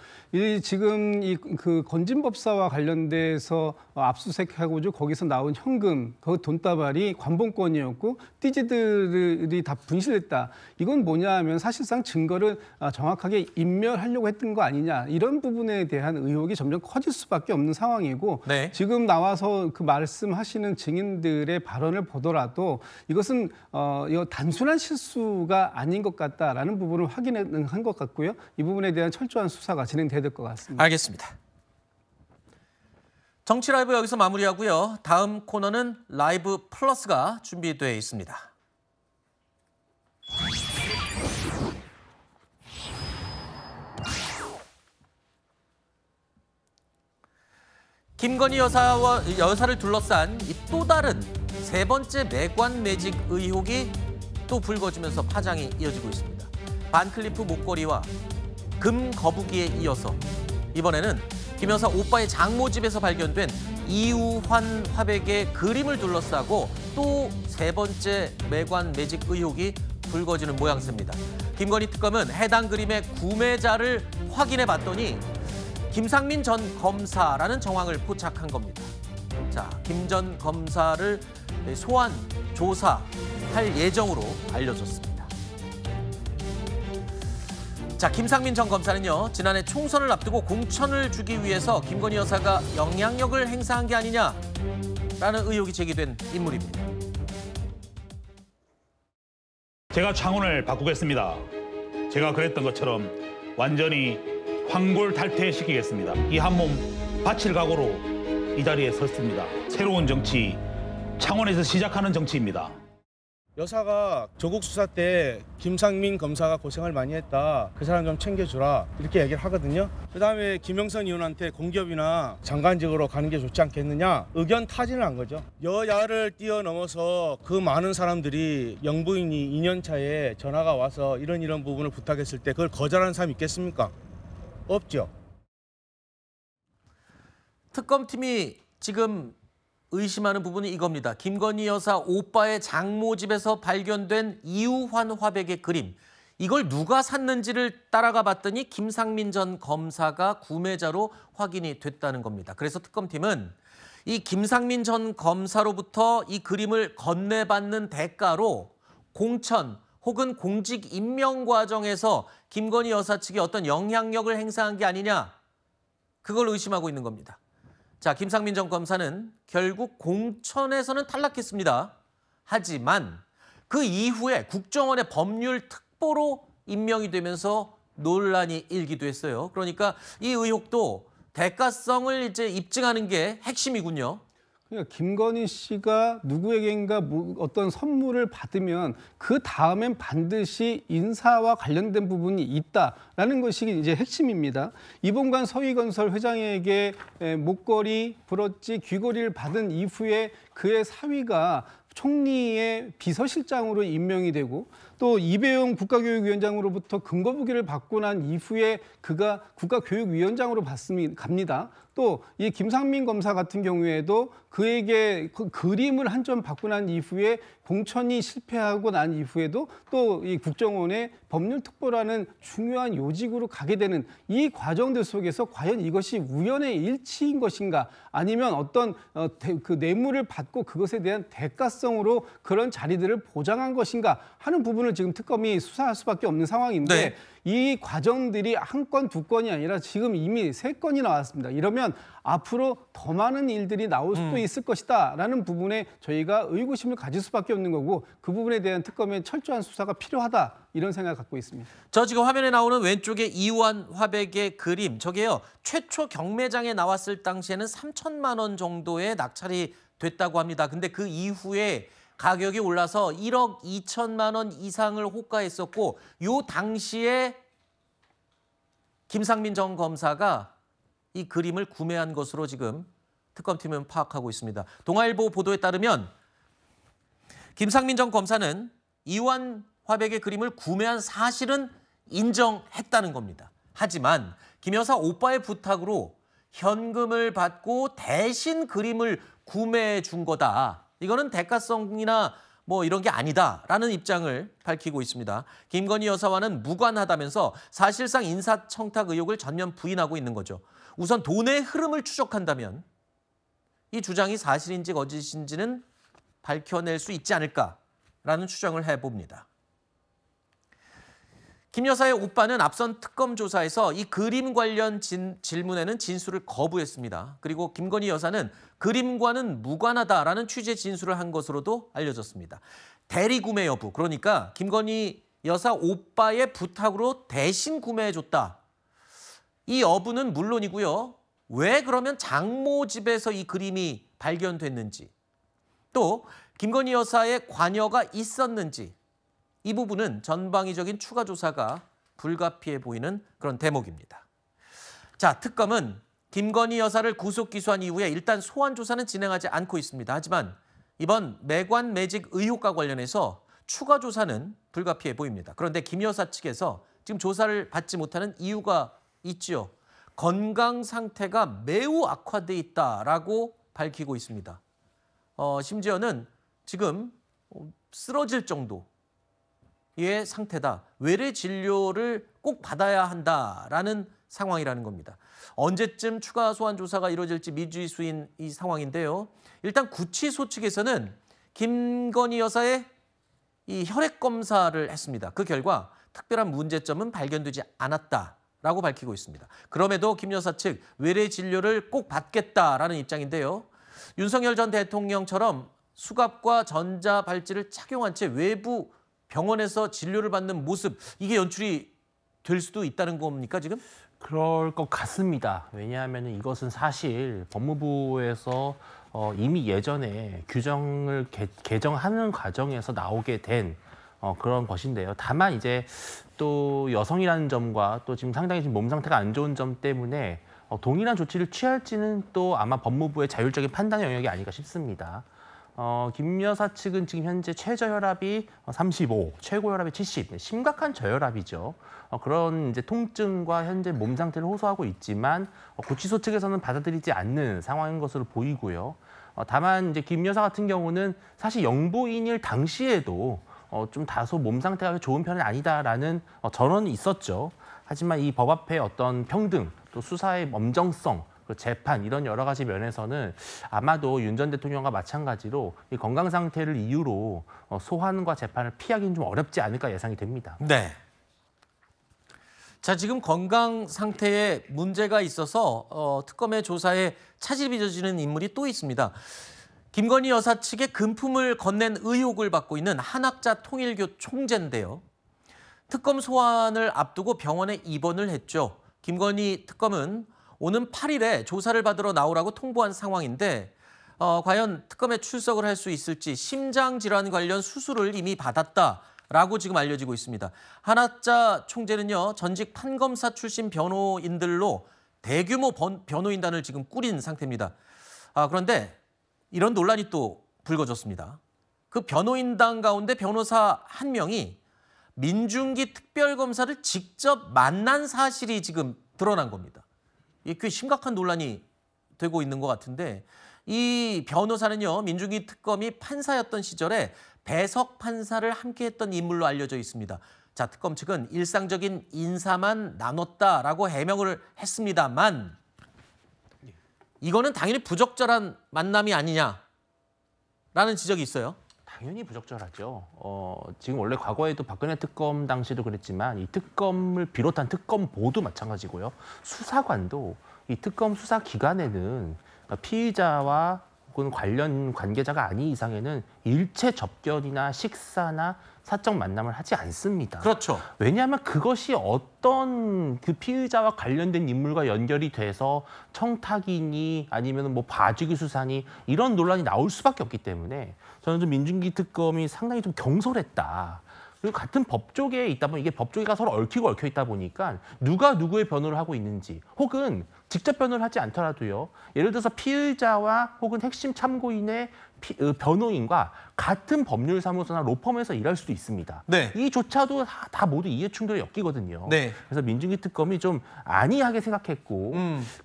지금 그 건진법사와 관련돼서 압수수색하고 거기서 나온 현금, 그 돈다발이 관본권이었고 띠지들이 다 분실했다. 이건 뭐냐 하면 사실상 증거를 정확하게 인멸하려고 했던 거 아니냐. 이런 부분에 대한 의혹이 점점 커질 수밖에 없는 상황이고 네. 지금 나와서 그 말씀하시는 증인들의 발언을 보더라도 이것은 이거 단순한 실수가 아닌 것 같다라는 부분을 확인한 것 같고요. 이 부분에 대한 철저한 수사가 진행돼야 될 것 같습니다. 알겠습니다. 정치 라이브 여기서 마무리하고요. 다음 코너는 라이브 플러스가 준비되어 있습니다. 김건희 여사를 둘러싼 또 다른 세 번째 매관 매직 의혹이 또 불거지면서 파장이 이어지고 있습니다. 반클리프 목걸이와 금 거북이에 이어서 이번에는 김 여사 오빠의 장모집에서 발견된 이우환 화백의 그림을 둘러싸고 또 세 번째 매관 매직 의혹이 불거지는 모양새입니다. 김건희 특검은 해당 그림의 구매자를 확인해 봤더니 김상민 전 검사라는 정황을 포착한 겁니다. 자, 김 전 검사를 소환, 조사할 예정으로 알려졌습니다. 자, 김상민 전 검사는요, 지난해 총선을 앞두고 공천을 주기 위해서 김건희 여사가 영향력을 행사한 게 아니냐라는 의혹이 제기된 인물입니다. 제가 창원을 바꾸겠습니다. 제가 그랬던 것처럼 완전히 황골탈퇴시키겠습니다. 이 한 몸 바칠 각오로 이 자리에 섰습니다. 새로운 정치, 창원에서 시작하는 정치입니다. 여사가 조국 수사 때 김상민 검사가 고생을 많이 했다. 그 사람 좀 챙겨주라. 이렇게 얘기를 하거든요. 그다음에 김영선 의원한테 공기업이나 장관직으로 가는 게 좋지 않겠느냐. 의견 타진을 한 거죠. 여야를 뛰어넘어서 그 많은 사람들이 영부인이 2년 차에 전화가 와서 이런 부분을 부탁했을 때 그걸 거절하는 사람이 있겠습니까? 없죠. 특검팀이 지금 의심하는 부분이 이겁니다. 김건희 여사 오빠의 장모집에서 발견된 이우환 화백의 그림. 이걸 누가 샀는지를 따라가 봤더니 김상민 전 검사가 구매자로 확인이 됐다는 겁니다. 그래서 특검팀은 이 김상민 전 검사로부터 이 그림을 건네받는 대가로 공천 혹은 공직 임명 과정에서 김건희 여사 측이 어떤 영향력을 행사한 게 아니냐. 그걸 의심하고 있는 겁니다. 자, 김상민 전 검사는 결국 공천에서는 탈락했습니다. 하지만 그 이후에 국정원의 법률 특보로 임명이 되면서 논란이 일기도 했어요. 그러니까 이 의혹도 대가성을 이제 입증하는 게 핵심이군요. 그러니까 김건희 씨가 누구에게인가 어떤 선물을 받으면 그 다음엔 반드시 인사와 관련된 부분이 있다라는 것이 이제 핵심입니다. 이봉관 서희건설 회장에게 목걸이, 브로치, 귀걸이를 받은 이후에 그의 사위가 총리의 비서실장으로 임명이 되고 또 이배용 국가교육위원장으로부터 금거북이를 받고 난 이후에 그가 국가교육위원장으로 갑니다. 또 이 김상민 검사 같은 경우에도 그에게 그 그림을 한 점 받고 난 이후에 공천이 실패하고 난 이후에도 또 이 국정원의 법률특보라는 중요한 요직으로 가게 되는 이 과정들 속에서 과연 이것이 우연의 일치인 것인가 아니면 어떤 그 뇌물을 받고 그것에 대한 대가성으로 그런 자리들을 보장한 것인가 하는 부분을 지금 특검이 수사할 수밖에 없는 상황인데 네. 이 과정들이 한 건, 두 건이 아니라 지금 이미 3건이 나왔습니다. 이러면 앞으로 더 많은 일들이 나올 수도 있을 것이다라는 부분에 저희가 의구심을 가질 수밖에 없는 거고 그 부분에 대한 특검의 철저한 수사가 필요하다 이런 생각을 갖고 있습니다. 저 지금 화면에 나오는 왼쪽에 이우환 화백의 그림, 저게요 최초 경매장에 나왔을 당시에는 3천만 원 정도에 낙찰이 됐다고 합니다. 근데 그 이후에 가격이 올라서 1억 2천만 원 이상을 호가했었고 요 당시에 김상민 전 검사가 이 그림을 구매한 것으로 지금 특검팀은 파악하고 있습니다. 동아일보 보도에 따르면 김상민 전 검사는 이완 화백의 그림을 구매한 사실은 인정했다는 겁니다. 하지만 김 여사 오빠의 부탁으로 현금을 받고 대신 그림을 구매해 준 거다. 이거는 대가성이나 뭐 이런 게 아니다라는 입장을 밝히고 있습니다. 김건희 여사와는 무관하다면서 사실상 인사청탁 의혹을 전면 부인하고 있는 거죠. 우선 돈의 흐름을 추적한다면 이 주장이 사실인지 거짓인지는 밝혀낼 수 있지 않을까라는 추정을 해봅니다. 김 여사의 오빠는 앞선 특검 조사에서 이 그림 관련 질문에는 진술을 거부했습니다. 그리고 김건희 여사는 그림과는 무관하다라는 취지의 진술을 한 것으로도 알려졌습니다. 대리 구매 여부, 그러니까 김건희 여사 오빠의 부탁으로 대신 구매해줬다. 이 여부는 물론이고요. 왜 그러면 장모 집에서 이 그림이 발견됐는지, 또 김건희 여사의 관여가 있었는지, 이 부분은 전방위적인 추가 조사가 불가피해 보이는 그런 대목입니다. 자, 특검은 김건희 여사를 구속 기소한 이후에 일단 소환 조사는 진행하지 않고 있습니다. 하지만 이번 매관 매직 의혹과 관련해서 추가 조사는 불가피해 보입니다. 그런데 김 여사 측에서 지금 조사를 받지 못하는 이유가 있지요. 건강 상태가 매우 악화돼 있다라고 밝히고 있습니다. 심지어는 지금 쓰러질 정도 의 상태다. 외래 진료를 꼭 받아야 한다라는 상황이라는 겁니다. 언제쯤 추가 소환 조사가 이루어질지 미지수인 이 상황인데요. 일단 구치소 측에서는 김건희 여사의 이 혈액 검사를 했습니다. 그 결과 특별한 문제점은 발견되지 않았다라고 밝히고 있습니다. 그럼에도 김 여사 측 외래 진료를 꼭 받겠다라는 입장인데요. 윤석열 전 대통령처럼 수갑과 전자발찌를 착용한 채 외부 병원에서 진료를 받는 모습, 이게 연출이 될 수도 있다는 겁니까, 지금? 그럴 것 같습니다. 왜냐하면 이것은 사실 법무부에서 이미 예전에 규정을 개정하는 과정에서 나오게 된 그런 것인데요. 다만 이제 또 여성이라는 점과 또 지금 상당히 지금 몸 상태가 안 좋은 점 때문에 동일한 조치를 취할지는 또 아마 법무부의 자율적인 판단 영역이 아닐까 싶습니다. 김 여사 측은 지금 현재 최저혈압이 35, 최고혈압이 70, 심각한 저혈압이죠. 그런 이제 통증과 현재 몸 상태를 호소하고 있지만 구치소 측에서는 받아들이지 않는 상황인 것으로 보이고요. 다만 이제 김 여사 같은 경우는 사실 영부인일 당시에도 좀 다소 몸 상태가 좋은 편은 아니다라는 전언이 있었죠. 하지만 이 법 앞에 어떤 평등, 또 수사의 엄정성, 재판 이런 여러 가지 면에서는 아마도 윤 전 대통령과 마찬가지로 이 건강 상태를 이유로 소환과 재판을 피하기는 좀 어렵지 않을까 예상이 됩니다. 네. 자, 지금 건강 상태에 문제가 있어서 특검의 조사에 차질이 빚어지는 인물이 또 있습니다. 김건희 여사 측에 금품을 건넨 의혹을 받고 있는 한학자 통일교 총재인데요. 특검 소환을 앞두고 병원에 입원을 했죠. 김건희 특검은 오는 8일에 조사를 받으러 나오라고 통보한 상황인데 과연 특검에 출석을 할 수 있을지, 심장질환 관련 수술을 이미 받았다라고 지금 알려지고 있습니다. 한학자 총재는요, 전직 판검사 출신 변호인들로 대규모 변호인단을 지금 꾸린 상태입니다. 그런데 이런 논란이 또 불거졌습니다. 그 변호인단 가운데 변호사 한 명이 민중기 특별검사를 직접 만난 사실이 지금 드러난 겁니다. 이게 꽤 심각한 논란이 되고 있는 것 같은데, 이 변호사는요, 민중기 특검이 판사였던 시절에 배석 판사를 함께했던 인물로 알려져 있습니다. 자, 특검 측은 일상적인 인사만 나눴다라고 해명을 했습니다만 이거는 당연히 부적절한 만남이 아니냐라는 지적이 있어요. 당연히 부적절하죠. 지금 원래 과거에도 박근혜 특검 당시도 그랬지만 이 특검을 비롯한 특검보도 마찬가지고요. 수사관도 이 특검 수사 기간에는 피의자와 혹은 관련 관계자가 아닌 이상에는 일체 접견이나 식사나 사적 만남을 하지 않습니다. 그렇죠. 왜냐하면 그것이 어떤 그 피의자와 관련된 인물과 연결이 돼서 청탁이니 아니면 뭐 봐주기 수사니 이런 논란이 나올 수밖에 없기 때문에 저는 좀 민중기 특검이 상당히 좀 경솔했다. 그리고 같은 법조계에 있다 보면 이게 법조계가 서로 얽히고 얽혀 있다 보니까 누가 누구의 변호를 하고 있는지 혹은 직접 변호를 하지 않더라도요. 예를 들어서 피의자와 혹은 핵심 참고인의 변호인과 같은 법률사무소나 로펌에서 일할 수도 있습니다. 네. 이조차도 다 모두 이해충돌에 엮이거든요. 네. 그래서 민중기 특검이 좀 안이하게 생각했고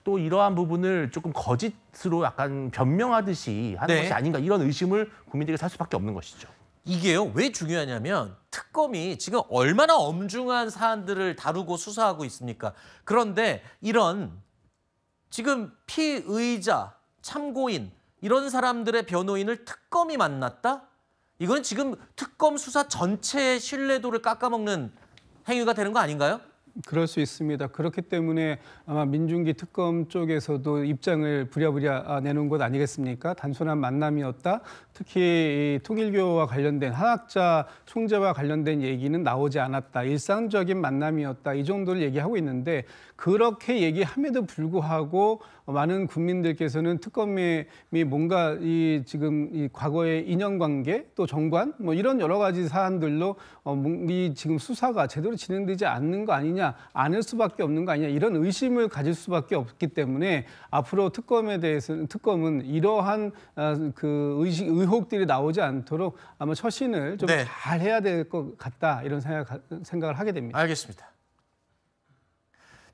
또 이러한 부분을 조금 거짓으로 약간 변명하듯이 하는 네. 것이 아닌가 이런 의심을 국민들에게 살 수밖에 없는 것이죠. 이게요, 왜 중요하냐면 특검이 지금 얼마나 엄중한 사안들을 다루고 수사하고 있습니까? 그런데 이런 지금 피의자, 참고인 이런 사람들의 변호인을 특검이 만났다? 이건 지금 특검 수사 전체의 신뢰도를 깎아먹는 행위가 되는 거 아닌가요? 그럴 수 있습니다. 그렇기 때문에 아마 민중기 특검 쪽에서도 입장을 부랴부랴 내놓은 것 아니겠습니까? 단순한 만남이었다. 특히 이 통일교와 관련된 한학자 총재와 관련된 얘기는 나오지 않았다. 일상적인 만남이었다. 이 정도를 얘기하고 있는데 그렇게 얘기함에도 불구하고 많은 국민들께서는 특검이 뭔가 지금 이 과거의 인연관계 또 정관 뭐 이런 여러 가지 사안들로 이 지금 수사가 제대로 진행되지 않는 거 아니냐, 않을 수밖에 없는 거 아니냐 이런 의심을 가질 수밖에 없기 때문에 앞으로 특검은 이러한 의혹들이 나오지 않도록 아마 처신을 좀 잘 해야 될 것 같다 이런 생각을 하게 됩니다. 알겠습니다.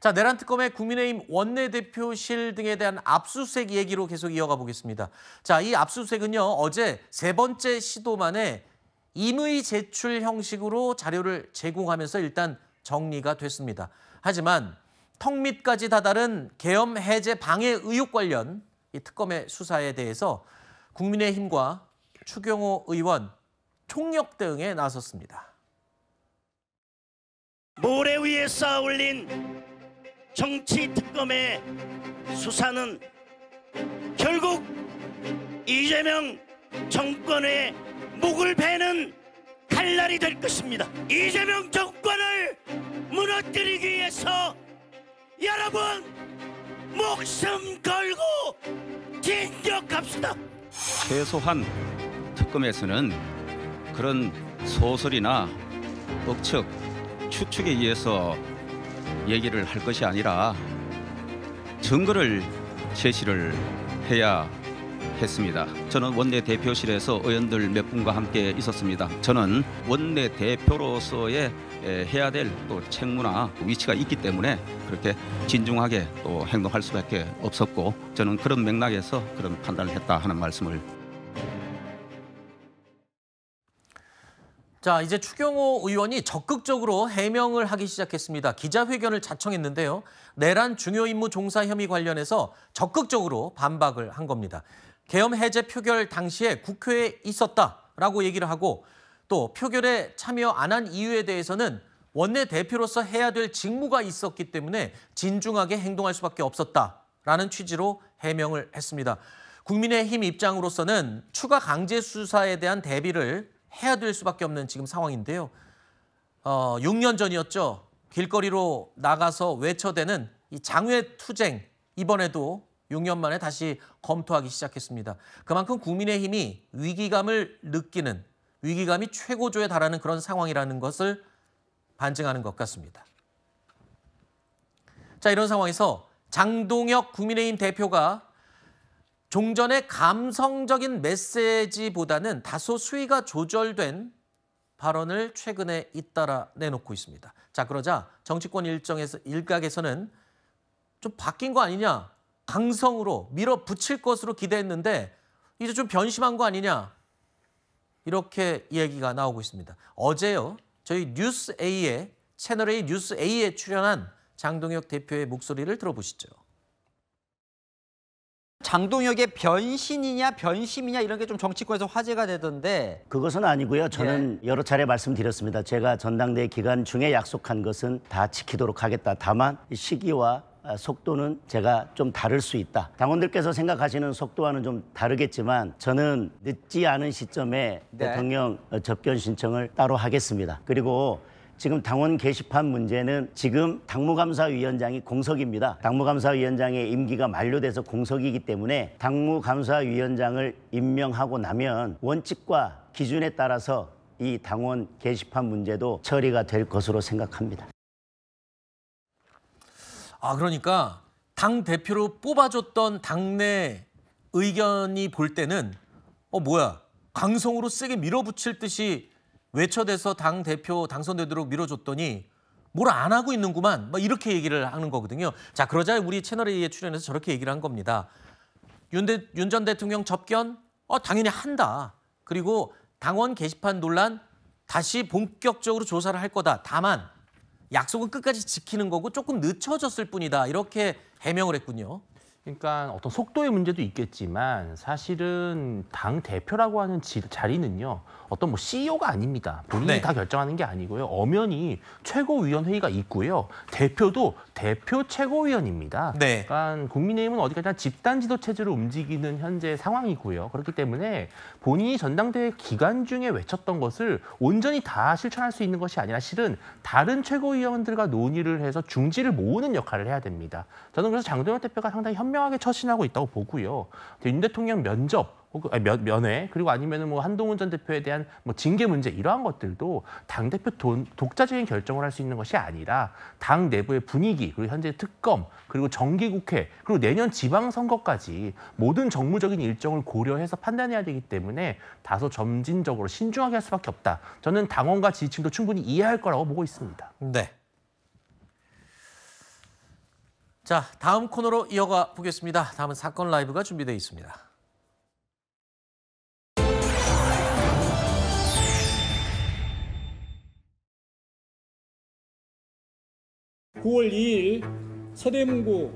자, 내란 특검의 국민의힘 원내대표실 등에 대한 압수수색 얘기로 계속 이어가 보겠습니다. 자, 이 압수수색은요, 어제 세 번째 시도 만에 임의 제출 형식으로 자료를 제공하면서 일단 정리가 됐습니다. 하지만 턱밑까지 다다른 계엄 해제 방해 의혹 관련 이 특검의 수사에 대해서 국민의힘과 추경호 의원 총력 대응에 나섰습니다. 모래 위에 쌓아 올린 정치 특검의 수사는 결국 이재명 정권의 목을 베는 칼날이 될 것입니다. 이재명 정권을 무너뜨리기 위해서 여러분 목숨 걸고 진격합시다. 최소한 특검에서는 그런 소설이나 억측, 추측에 의해서 얘기를 할 것이 아니라 증거를 제시를 해야 했습니다. 저는 원내대표실에서 의원들 몇 분과 함께 있었습니다. 저는 원내대표로서의 해야 될 또 책무나 위치가 있기 때문에 그렇게 진중하게 또 행동할 수밖에 없었고 저는 그런 맥락에서 그런 판단을 했다 하는 말씀을. 자, 이제 추경호 의원이 적극적으로 해명을 하기 시작했습니다. 기자회견을 자청했는데요. 내란 중요 임무 종사 혐의 관련해서 적극적으로 반박을 한 겁니다. 계엄 해제 표결 당시에 국회에 있었다라고 얘기를 하고 또 표결에 참여 안 한 이유에 대해서는 원내대표로서 해야 될 직무가 있었기 때문에 진중하게 행동할 수밖에 없었다라는 취지로 해명을 했습니다. 국민의힘 입장으로서는 추가 강제 수사에 대한 대비를 해야 될 수밖에 없는 지금 상황인데요. 6년 전이었죠. 길거리로 나가서 외쳐대는 이 장외투쟁 이번에도 6년 만에 다시 검토하기 시작했습니다. 그만큼 국민의힘이 위기감을 느끼는 위기감이 최고조에 달하는 그런 상황이라는 것을 반증하는 것 같습니다. 자, 이런 상황에서 장동혁 국민의힘 대표가 종전의 감성적인 메시지보다는 다소 수위가 조절된 발언을 최근에 잇따라 내놓고 있습니다. 자, 그러자 정치권 일각에서는 좀 바뀐 거 아니냐, 강성으로 밀어붙일 것으로 기대했는데 이제 좀 변심한 거 아니냐, 이렇게 이야기가 나오고 있습니다. 어제요, 저희 뉴스A에 채널A 뉴스A에 출연한 장동혁 대표의 목소리를 들어보시죠. 장동혁의 변신이냐 변심이냐 이런 게 좀 정치권에서 화제가 되던데. 그것은 아니고요. 저는 여러 차례 말씀드렸습니다. 제가 전당대회 기간 중에 약속한 것은 다 지키도록 하겠다. 다만 시기와 속도는 제가 좀 다를 수 있다. 당원들께서 생각하시는 속도와는 좀 다르겠지만 저는 늦지 않은 시점에 대통령 접견 신청을 따로 하겠습니다. 그리고 지금 당원 게시판 문제는 지금 당무감사위원장이 공석입니다. 당무감사위원장의 임기가 만료돼서 공석이기 때문에 당무감사위원장을 임명하고 나면 원칙과 기준에 따라서 이 당원 게시판 문제도 처리가 될 것으로 생각합니다. 그러니까 당 대표로 뽑아줬던 당내 의견이 볼 때는 강성으로 세게 밀어붙일 듯이 외쳐대서 당 대표 당선되도록 밀어줬더니 뭘 안 하고 있는구만. 이렇게 얘기를 하는 거거든요. 자, 그러자 우리 채널A에 출연해서 저렇게 얘기를 한 겁니다. 윤 전 대통령 접견? 당연히 한다. 그리고 당원 게시판 논란 다시 본격적으로 조사를 할 거다. 다만 약속은 끝까지 지키는 거고 조금 늦춰졌을 뿐이다. 이렇게 해명을 했군요. 그러니까 어떤 속도의 문제도 있겠지만 사실은 당 대표라고 하는 자리는요. 어떤 CEO가 아닙니다. 본인이 다 결정하는 게 아니고요. 엄연히 최고위원회의가 있고요. 대표도 대표 최고위원입니다. 그러니까 국민의힘은 어디까지나 집단 지도 체제로 움직이는 현재 상황이고요. 그렇기 때문에 본인이 전당대회 기간 중에 외쳤던 것을 온전히 다 실천할 수 있는 것이 아니라 실은 다른 최고위원들과 논의를 해서 중지를 모으는 역할을 해야 됩니다. 저는 그래서 장동혁 대표가 상당히 현명하게 처신하고 있다고 보고요. 윤 대통령 면회 그리고 아니면은 한동훈 전 대표에 대한 징계 문제 이러한 것들도 당 대표 독자적인 결정을 할 수 있는 것이 아니라 당 내부의 분위기 그리고 현재 특검 그리고 정기국회 그리고 내년 지방선거까지 모든 정무적인 일정을 고려해서 판단해야 되기 때문에 다소 점진적으로 신중하게 할 수밖에 없다. 저는 당원과 지지층도 충분히 이해할 거라고 보고 있습니다. 네. 자, 다음 코너로 이어가 보겠습니다. 다음은 사건 라이브가 준비되어 있습니다. 9월 2일 서대문구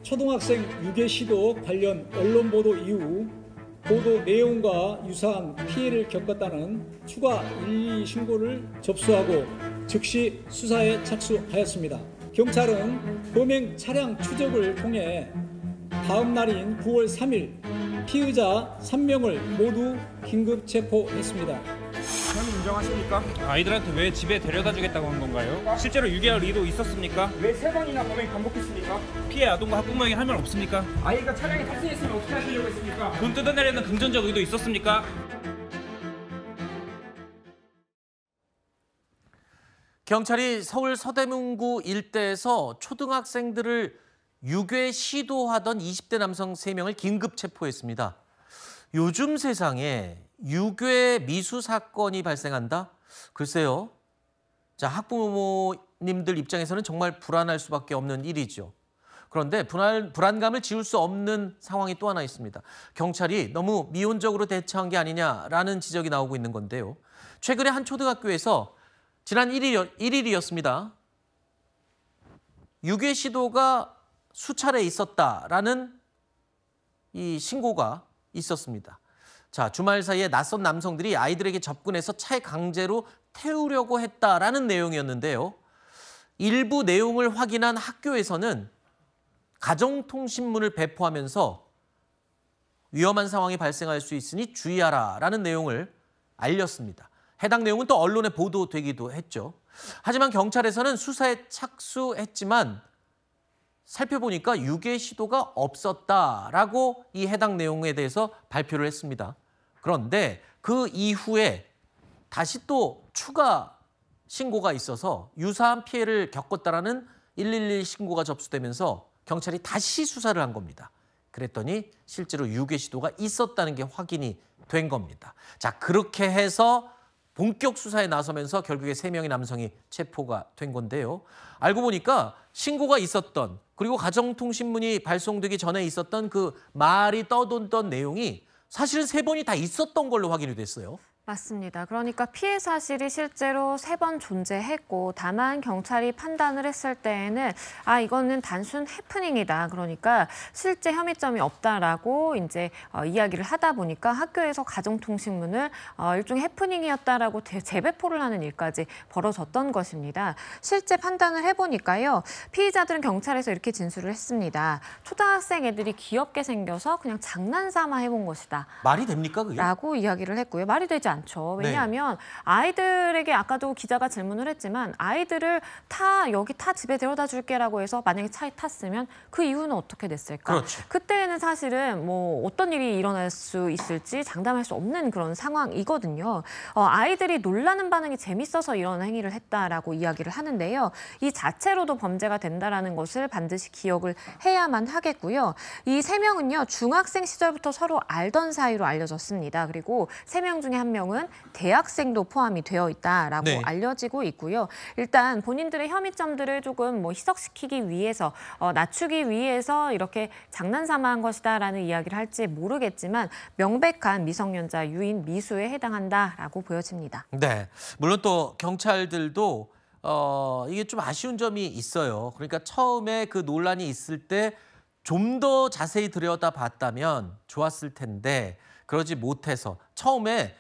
초등학생 유괴 시도 관련 언론 보도 이후 보도 내용과 유사한 피해를 겪었다는 추가 112 신고를 접수하고 즉시 수사에 착수하였습니다. 경찰은 범행 차량 추적을 통해 다음 날인 9월 3일 피의자 3명을 모두 긴급 체포했습니다. 현 인정하십니까? 아이들한테 왜 집에 데려다 주겠다고 한 건가요? 실제로 유괴할 의도 있었습니까? 왜 3번이나 범행 반복했습니까? 피해 아동과 학부모에게 할 말 없습니까? 아이가 차량에 탑승했으면 어떻게 하시려고 했습니까? 돈 뜯어내려는 금전적 의도 있었습니까? 경찰이 서울 서대문구 일대에서 초등학생들을 유괴 시도하던 20대 남성 3명을 긴급 체포했습니다. 요즘 세상에 유괴 미수 사건이 발생한다? 글쎄요. 자, 학부모님들 입장에서는 정말 불안할 수밖에 없는 일이죠. 그런데 불안감을 지울 수 없는 상황이 또 하나 있습니다. 경찰이 너무 미온적으로 대처한 게 아니냐라는 지적이 나오고 있는 건데요. 최근에 한 초등학교에서 지난 1일이었습니다. 유괴 시도가 수차례 있었다라는 이 신고가 있었습니다. 자, 주말 사이에 낯선 남성들이 아이들에게 접근해서 차에 강제로 태우려고 했다라는 내용이었는데요. 일부 내용을 확인한 학교에서는 가정통신문을 배포하면서 위험한 상황이 발생할 수 있으니 주의하라라는 내용을 알렸습니다. 해당 내용은 또 언론에 보도되기도 했죠. 하지만 경찰에서는 수사에 착수했지만 살펴보니까 유괴 시도가 없었다라고 이 해당 내용에 대해서 발표를 했습니다. 그런데 그 이후에 다시 또 추가 신고가 있어서 유사한 피해를 겪었다라는 112 신고가 접수되면서 경찰이 다시 수사를 한 겁니다. 그랬더니 실제로 유괴 시도가 있었다는 게 확인이 된 겁니다. 자, 그렇게 해서 본격 수사에 나서면서 결국에 3명의 남성이 체포가 된 건데요. 알고 보니까 신고가 있었던 그리고 가정통신문이 발송되기 전에 있었던 그 말이 떠돈던 내용이 사실은 3번이 다 있었던 걸로 확인이 됐어요. 맞습니다. 그러니까 피해 사실이 실제로 3번 존재했고 다만 경찰이 판단을 했을 때에는 이거는 단순 해프닝이다. 그러니까 실제 혐의점이 없다라고 이제 이야기를 하다 보니까 학교에서 가정통신문을 일종의 해프닝이었다라고 재배포를 하는 일까지 벌어졌던 것입니다. 실제 판단을 해보니까요. 피의자들은 경찰에서 이렇게 진술을 했습니다. 초등학생 애들이 귀엽게 생겨서 그냥 장난삼아 해본 것이다. 말이 됩니까 그게? 라고 이야기를 했고요. 말이 되지 않죠. 왜냐하면 아이들에게 아까도 기자가 질문을 했지만 아이들을 여기 집에 데려다 줄게라고 해서 만약에 차에 탔으면 그 이유는 어떻게 됐을까? 그렇죠. 그때는 사실은 뭐 어떤 일이 일어날 수 있을지 장담할 수 없는 그런 상황이거든요. 아이들이 놀라는 반응이 재밌어서 이런 행위를 했다라고 이야기를 하는데요. 이 자체로도 범죄가 된다라는 것을 반드시 기억을 해야만 하겠고요. 이 3명은요. 중학생 시절부터 서로 알던 사이로 알려졌습니다. 그리고 3명 중에 1명은 대학생도 포함이 되어 있다라고 알려지고 있고요. 일단 본인들의 혐의점들을 조금 뭐 희석시키기 위해서 낮추기 위해서 이렇게 장난삼아 한 것이다라는 이야기를 할지 모르겠지만 명백한 미성년자 유인 미수에 해당한다라고 보여집니다. 네, 물론 또 경찰들도 이게 좀 아쉬운 점이 있어요. 그러니까 처음에 그 논란이 있을 때 좀 더 자세히 들여다봤다면 좋았을 텐데 그러지 못해서 처음에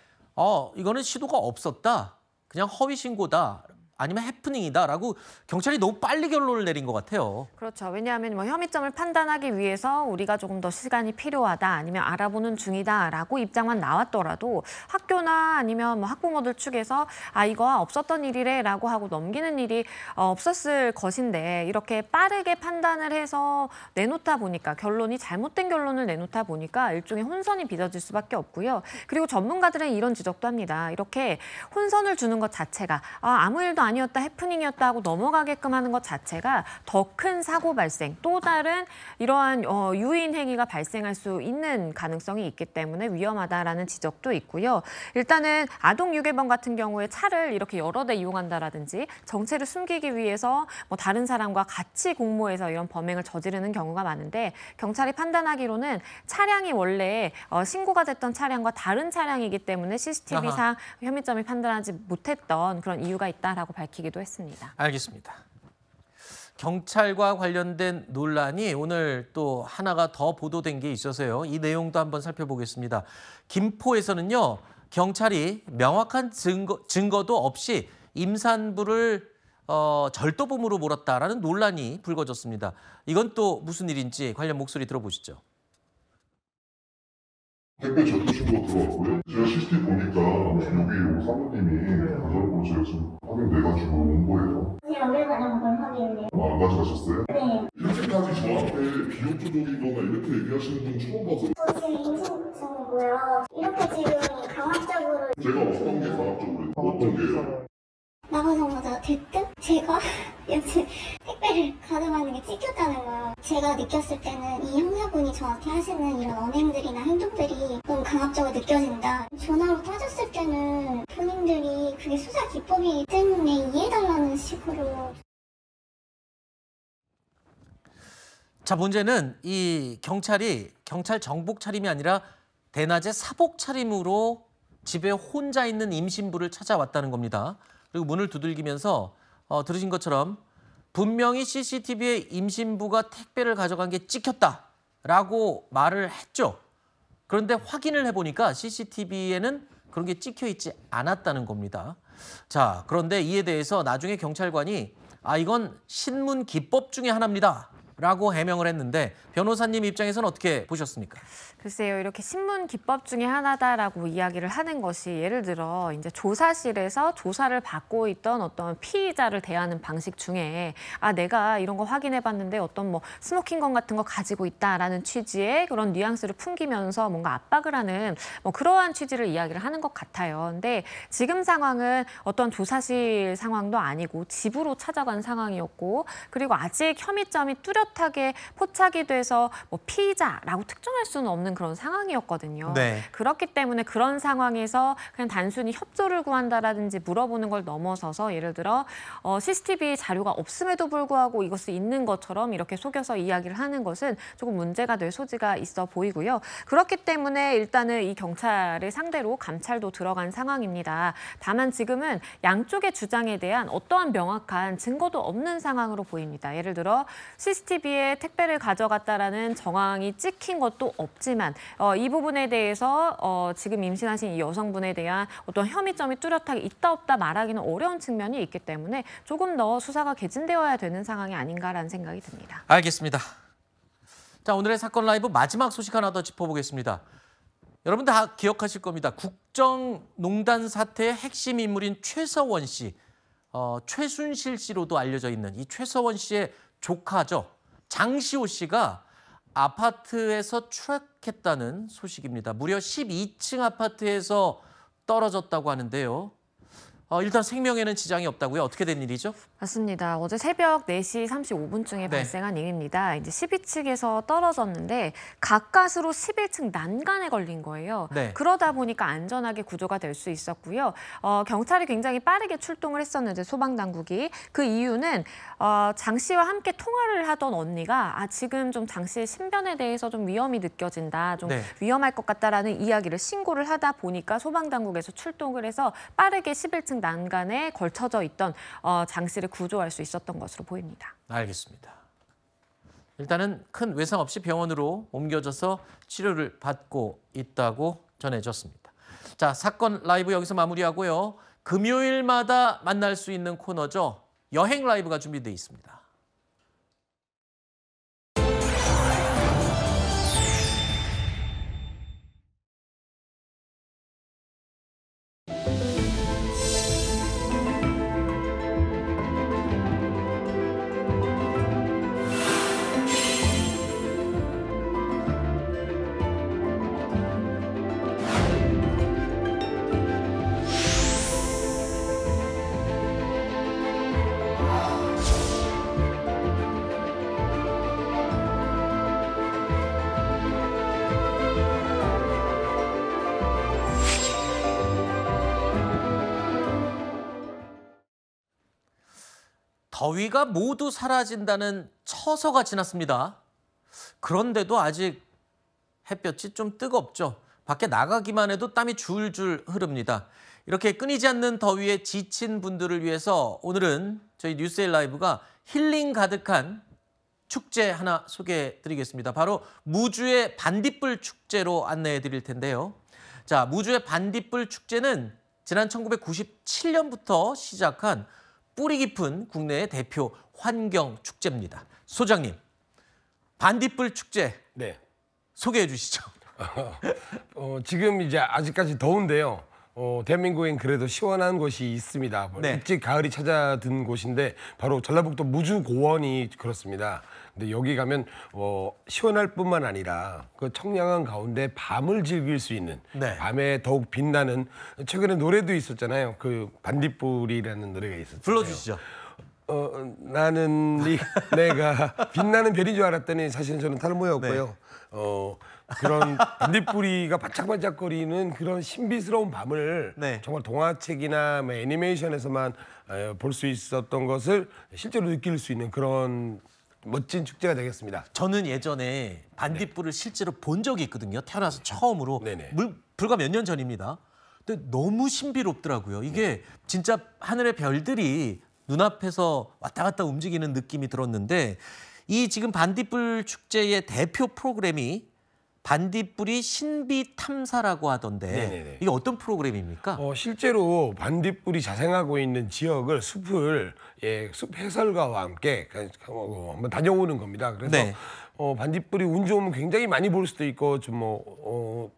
이거는 시도가 없었다. 그냥 허위 신고다. 아니면 해프닝이다라고 경찰이 너무 빨리 결론을 내린 것 같아요. 그렇죠. 왜냐하면 뭐 혐의점을 판단하기 위해서 우리가 조금 더 시간이 필요하다 아니면 알아보는 중이다라고 입장만 나왔더라도 학교나 아니면 뭐 학부모들 측에서 이거 없었던 일이래라고 하고 넘기는 일이 없었을 것인데 이렇게 빠르게 판단을 해서 내놓다 보니까 결론이 잘못된 결론을 내놓다 보니까 일종의 혼선이 빚어질 수밖에 없고요. 그리고 전문가들은 이런 지적도 합니다. 이렇게 혼선을 주는 것 자체가 아무 일도 아니었다, 해프닝이었다 하고 넘어가게끔 하는 것 자체가 더 큰 사고 발생, 또 다른 이러한 유인 행위가 발생할 수 있는 가능성이 있기 때문에 위험하다라는 지적도 있고요. 일단은 아동 유괴범 같은 경우에 차를 이렇게 여러 대 이용한다라든지 정체를 숨기기 위해서 뭐 다른 사람과 같이 공모해서 이런 범행을 저지르는 경우가 많은데 경찰이 판단하기로는 차량이 원래 신고가 됐던 차량과 다른 차량이기 때문에 CCTV상 혐의점이 판단하지 못했던 그런 이유가 있다라고 밝히기도 했습니다. 알겠습니다. 경찰과 관련된 논란이 오늘 또 하나가 더 보도된 게 있어서요. 이 내용도 한번 살펴보겠습니다. 김포에서는요. 경찰이 명확한 증거도 없이 임산부를 절도범으로 몰았다라는 논란이 불거졌습니다. 이건 또 무슨 일인지 관련 목소리 들어보시죠. 택배 절도 신고 들어왔고요. 제가 CCTV 보니까 여기 사모님이 가져온 제가 지금 확인돼가지고 온 거예요. 제가 왜 가져온 걸 확인해요? 안 가져가셨어요? 네. 이렇게까지 저한테 비용조적이거나 이렇게 얘기하시는 분 처음 봐서. 저 지금 임신중이고요. 이렇게 지금 강압적으로. 제가 어떤 게 강압적으로 어떤 게요? 나가자마자 대뜸 제가 여튼 택배를 가져가는 게 찍혔다는 거예요. 제가 느꼈을 때는 이 형사분이 저한테 하시는 이런 언행들이나 행동들이 너무 강압적으로 느껴진다. 전화로 따졌을 때는 본인들이 그게 수사 기법이기 때문에 이해해달라는 식으로. 자, 문제는 이 경찰 정복 차림이 아니라 대낮에 사복 차림으로 집에 혼자 있는 임신부를 찾아왔다는 겁니다. 그리고 문을 두들기면서 들으신 것처럼 분명히 CCTV에 임신부가 택배를 가져간 게 찍혔다라고 말을 했죠. 그런데 확인을 해보니까 CCTV에는 그런 게 찍혀 있지 않았다는 겁니다. 자, 그런데 이에 대해서 나중에 경찰관이 이건 신문 기법 중에 하나입니다. 라고 해명을 했는데 변호사님 입장에서는 어떻게 보셨습니까? 글쎄요, 이렇게 신문 기법 중에 하나다라고 이야기를 하는 것이 예를 들어 이제 조사실에서 조사를 받고 있던 어떤 피의자를 대하는 방식 중에 내가 이런 거 확인해봤는데 어떤 뭐 스모킹건 같은 거 가지고 있다라는 취지의 그런 뉘앙스를 풍기면서 뭔가 압박을 하는 뭐 그러한 취지를 이야기를 하는 것 같아요. 근데 지금 상황은 어떤 조사실 상황도 아니고 집으로 찾아간 상황이었고 그리고 아직 혐의점이 뚜렷하게 포착이 돼서 뭐 피의자라고 특정할 수는 없는 그런 상황이었거든요. 네. 그렇기 때문에 그런 상황에서 그냥 단순히 협조를 구한다라든지 물어보는 걸 넘어서서 예를 들어 CCTV 자료가 없음에도 불구하고 이것이 있는 것처럼 이렇게 속여서 이야기를 하는 것은 조금 문제가 될 소지가 있어 보이고요. 그렇기 때문에 일단은 이 경찰을 상대로 감찰도 들어간 상황입니다. 다만 지금은 양쪽의 주장에 대한 어떠한 명확한 증거도 없는 상황으로 보입니다. 예를 들어 CCTV에 택배를 가져갔다라는 정황이 찍힌 것도 없지만 이 부분에 대해서 지금 임신하신 이 여성분에 대한 어떤 혐의점이 뚜렷하게 있다 없다 말하기는 어려운 측면이 있기 때문에 조금 더 수사가 개진되어야 되는 상황이 아닌가라는 생각이 듭니다. 알겠습니다. 자, 오늘의 사건 라이브 마지막 소식 하나 더 짚어보겠습니다. 여러분 다 기억하실 겁니다. 국정농단 사태의 핵심 인물인 최서원 씨, 최순실 씨로도 알려져 있는 이 최서원 씨의 조카죠. 장시호 씨가 아파트에서 추락했다는 소식입니다. 무려 12층 아파트에서 떨어졌다고 하는데요. 일단 생명에는 지장이 없다고요? 어떻게 된 일이죠? 맞습니다. 어제 새벽 4시 35분쯤에 발생한 일입니다. 이제 12층에서 떨어졌는데 가까스로 11층 난간에 걸린 거예요. 그러다 보니까 안전하게 구조가 될 수 있었고요. 경찰이 굉장히 빠르게 출동을 했었는데 소방당국이 그 이유는 장 씨와 함께 통화를 하던 언니가 지금 좀 장 씨의 신변에 대해서 좀 위험이 느껴진다, 좀 위험할 것 같다라는 이야기를 신고를 하다 보니까 소방당국에서 출동을 해서 빠르게 11층 난간에 걸쳐져 있던 장 씨를 구조할 수 있었던 것으로 보입니다. 알겠습니다. 일단은 큰 외상 없이 병원으로 옮겨져서 치료를 받고 있다고 전해졌습니다. 자, 사건 라이브 여기서 마무리하고요. 금요일마다 만날 수 있는 코너죠. 여행 라이브가 준비되어 있습니다. 더위가 모두 사라진다는 처서가 지났습니다. 그런데도 아직 햇볕이 좀 뜨겁죠. 밖에 나가기만 해도 땀이 줄줄 흐릅니다. 이렇게 끊이지 않는 더위에 지친 분들을 위해서 오늘은 저희 뉴스에일 라이브가 힐링 가득한 축제 하나 소개해드리겠습니다. 바로 무주의 반딧불 축제로 안내해드릴 텐데요. 자, 무주의 반딧불 축제는 지난 1997년부터 시작한 뿌리 깊은 국내의 대표 환경 축제입니다. 소장님, 반딧불 축제 소개해 주시죠. 지금 이제 아직까지 더운데요. 대한민국엔 그래도 시원한 곳이 있습니다. 일찍 가을이 찾아든 곳인데 바로 전라북도 무주고원이 그렇습니다. 근데 여기 가면 시원할 뿐만 아니라 그 청량한 가운데 밤을 즐길 수 있는 밤에 더욱 빛나는 최근에 노래도 있었잖아요. 그 반딧불이라는 노래가 있었죠. 불러주시죠. 나는 내가 빛나는 별인 줄 알았더니 사실 저는 탈모였고요. 그런 반딧불이가 반짝반짝거리는 그런 신비스러운 밤을 정말 동화책이나 애니메이션에서만 볼 수 있었던 것을 실제로 느낄 수 있는 그런 멋진 축제가 되겠습니다. 저는 예전에 반딧불을 실제로 본 적이 있거든요. 태어나서 처음으로. 불과 몇 년 전입니다. 근데 너무 신비롭더라고요. 이게 진짜 하늘의 별들이 눈앞에서 왔다 갔다 움직이는 느낌이 들었는데 이 지금 반딧불 축제의 대표 프로그램이 반딧불이 신비 탐사라고 하던데 이게 어떤 프로그램입니까? 실제로 반딧불이 자생하고 있는 지역을 숲을 숲 해설가와 함께 한번 다녀오는 겁니다. 그래서 반딧불이 운 좋으면 굉장히 많이 볼 수도 있고 좀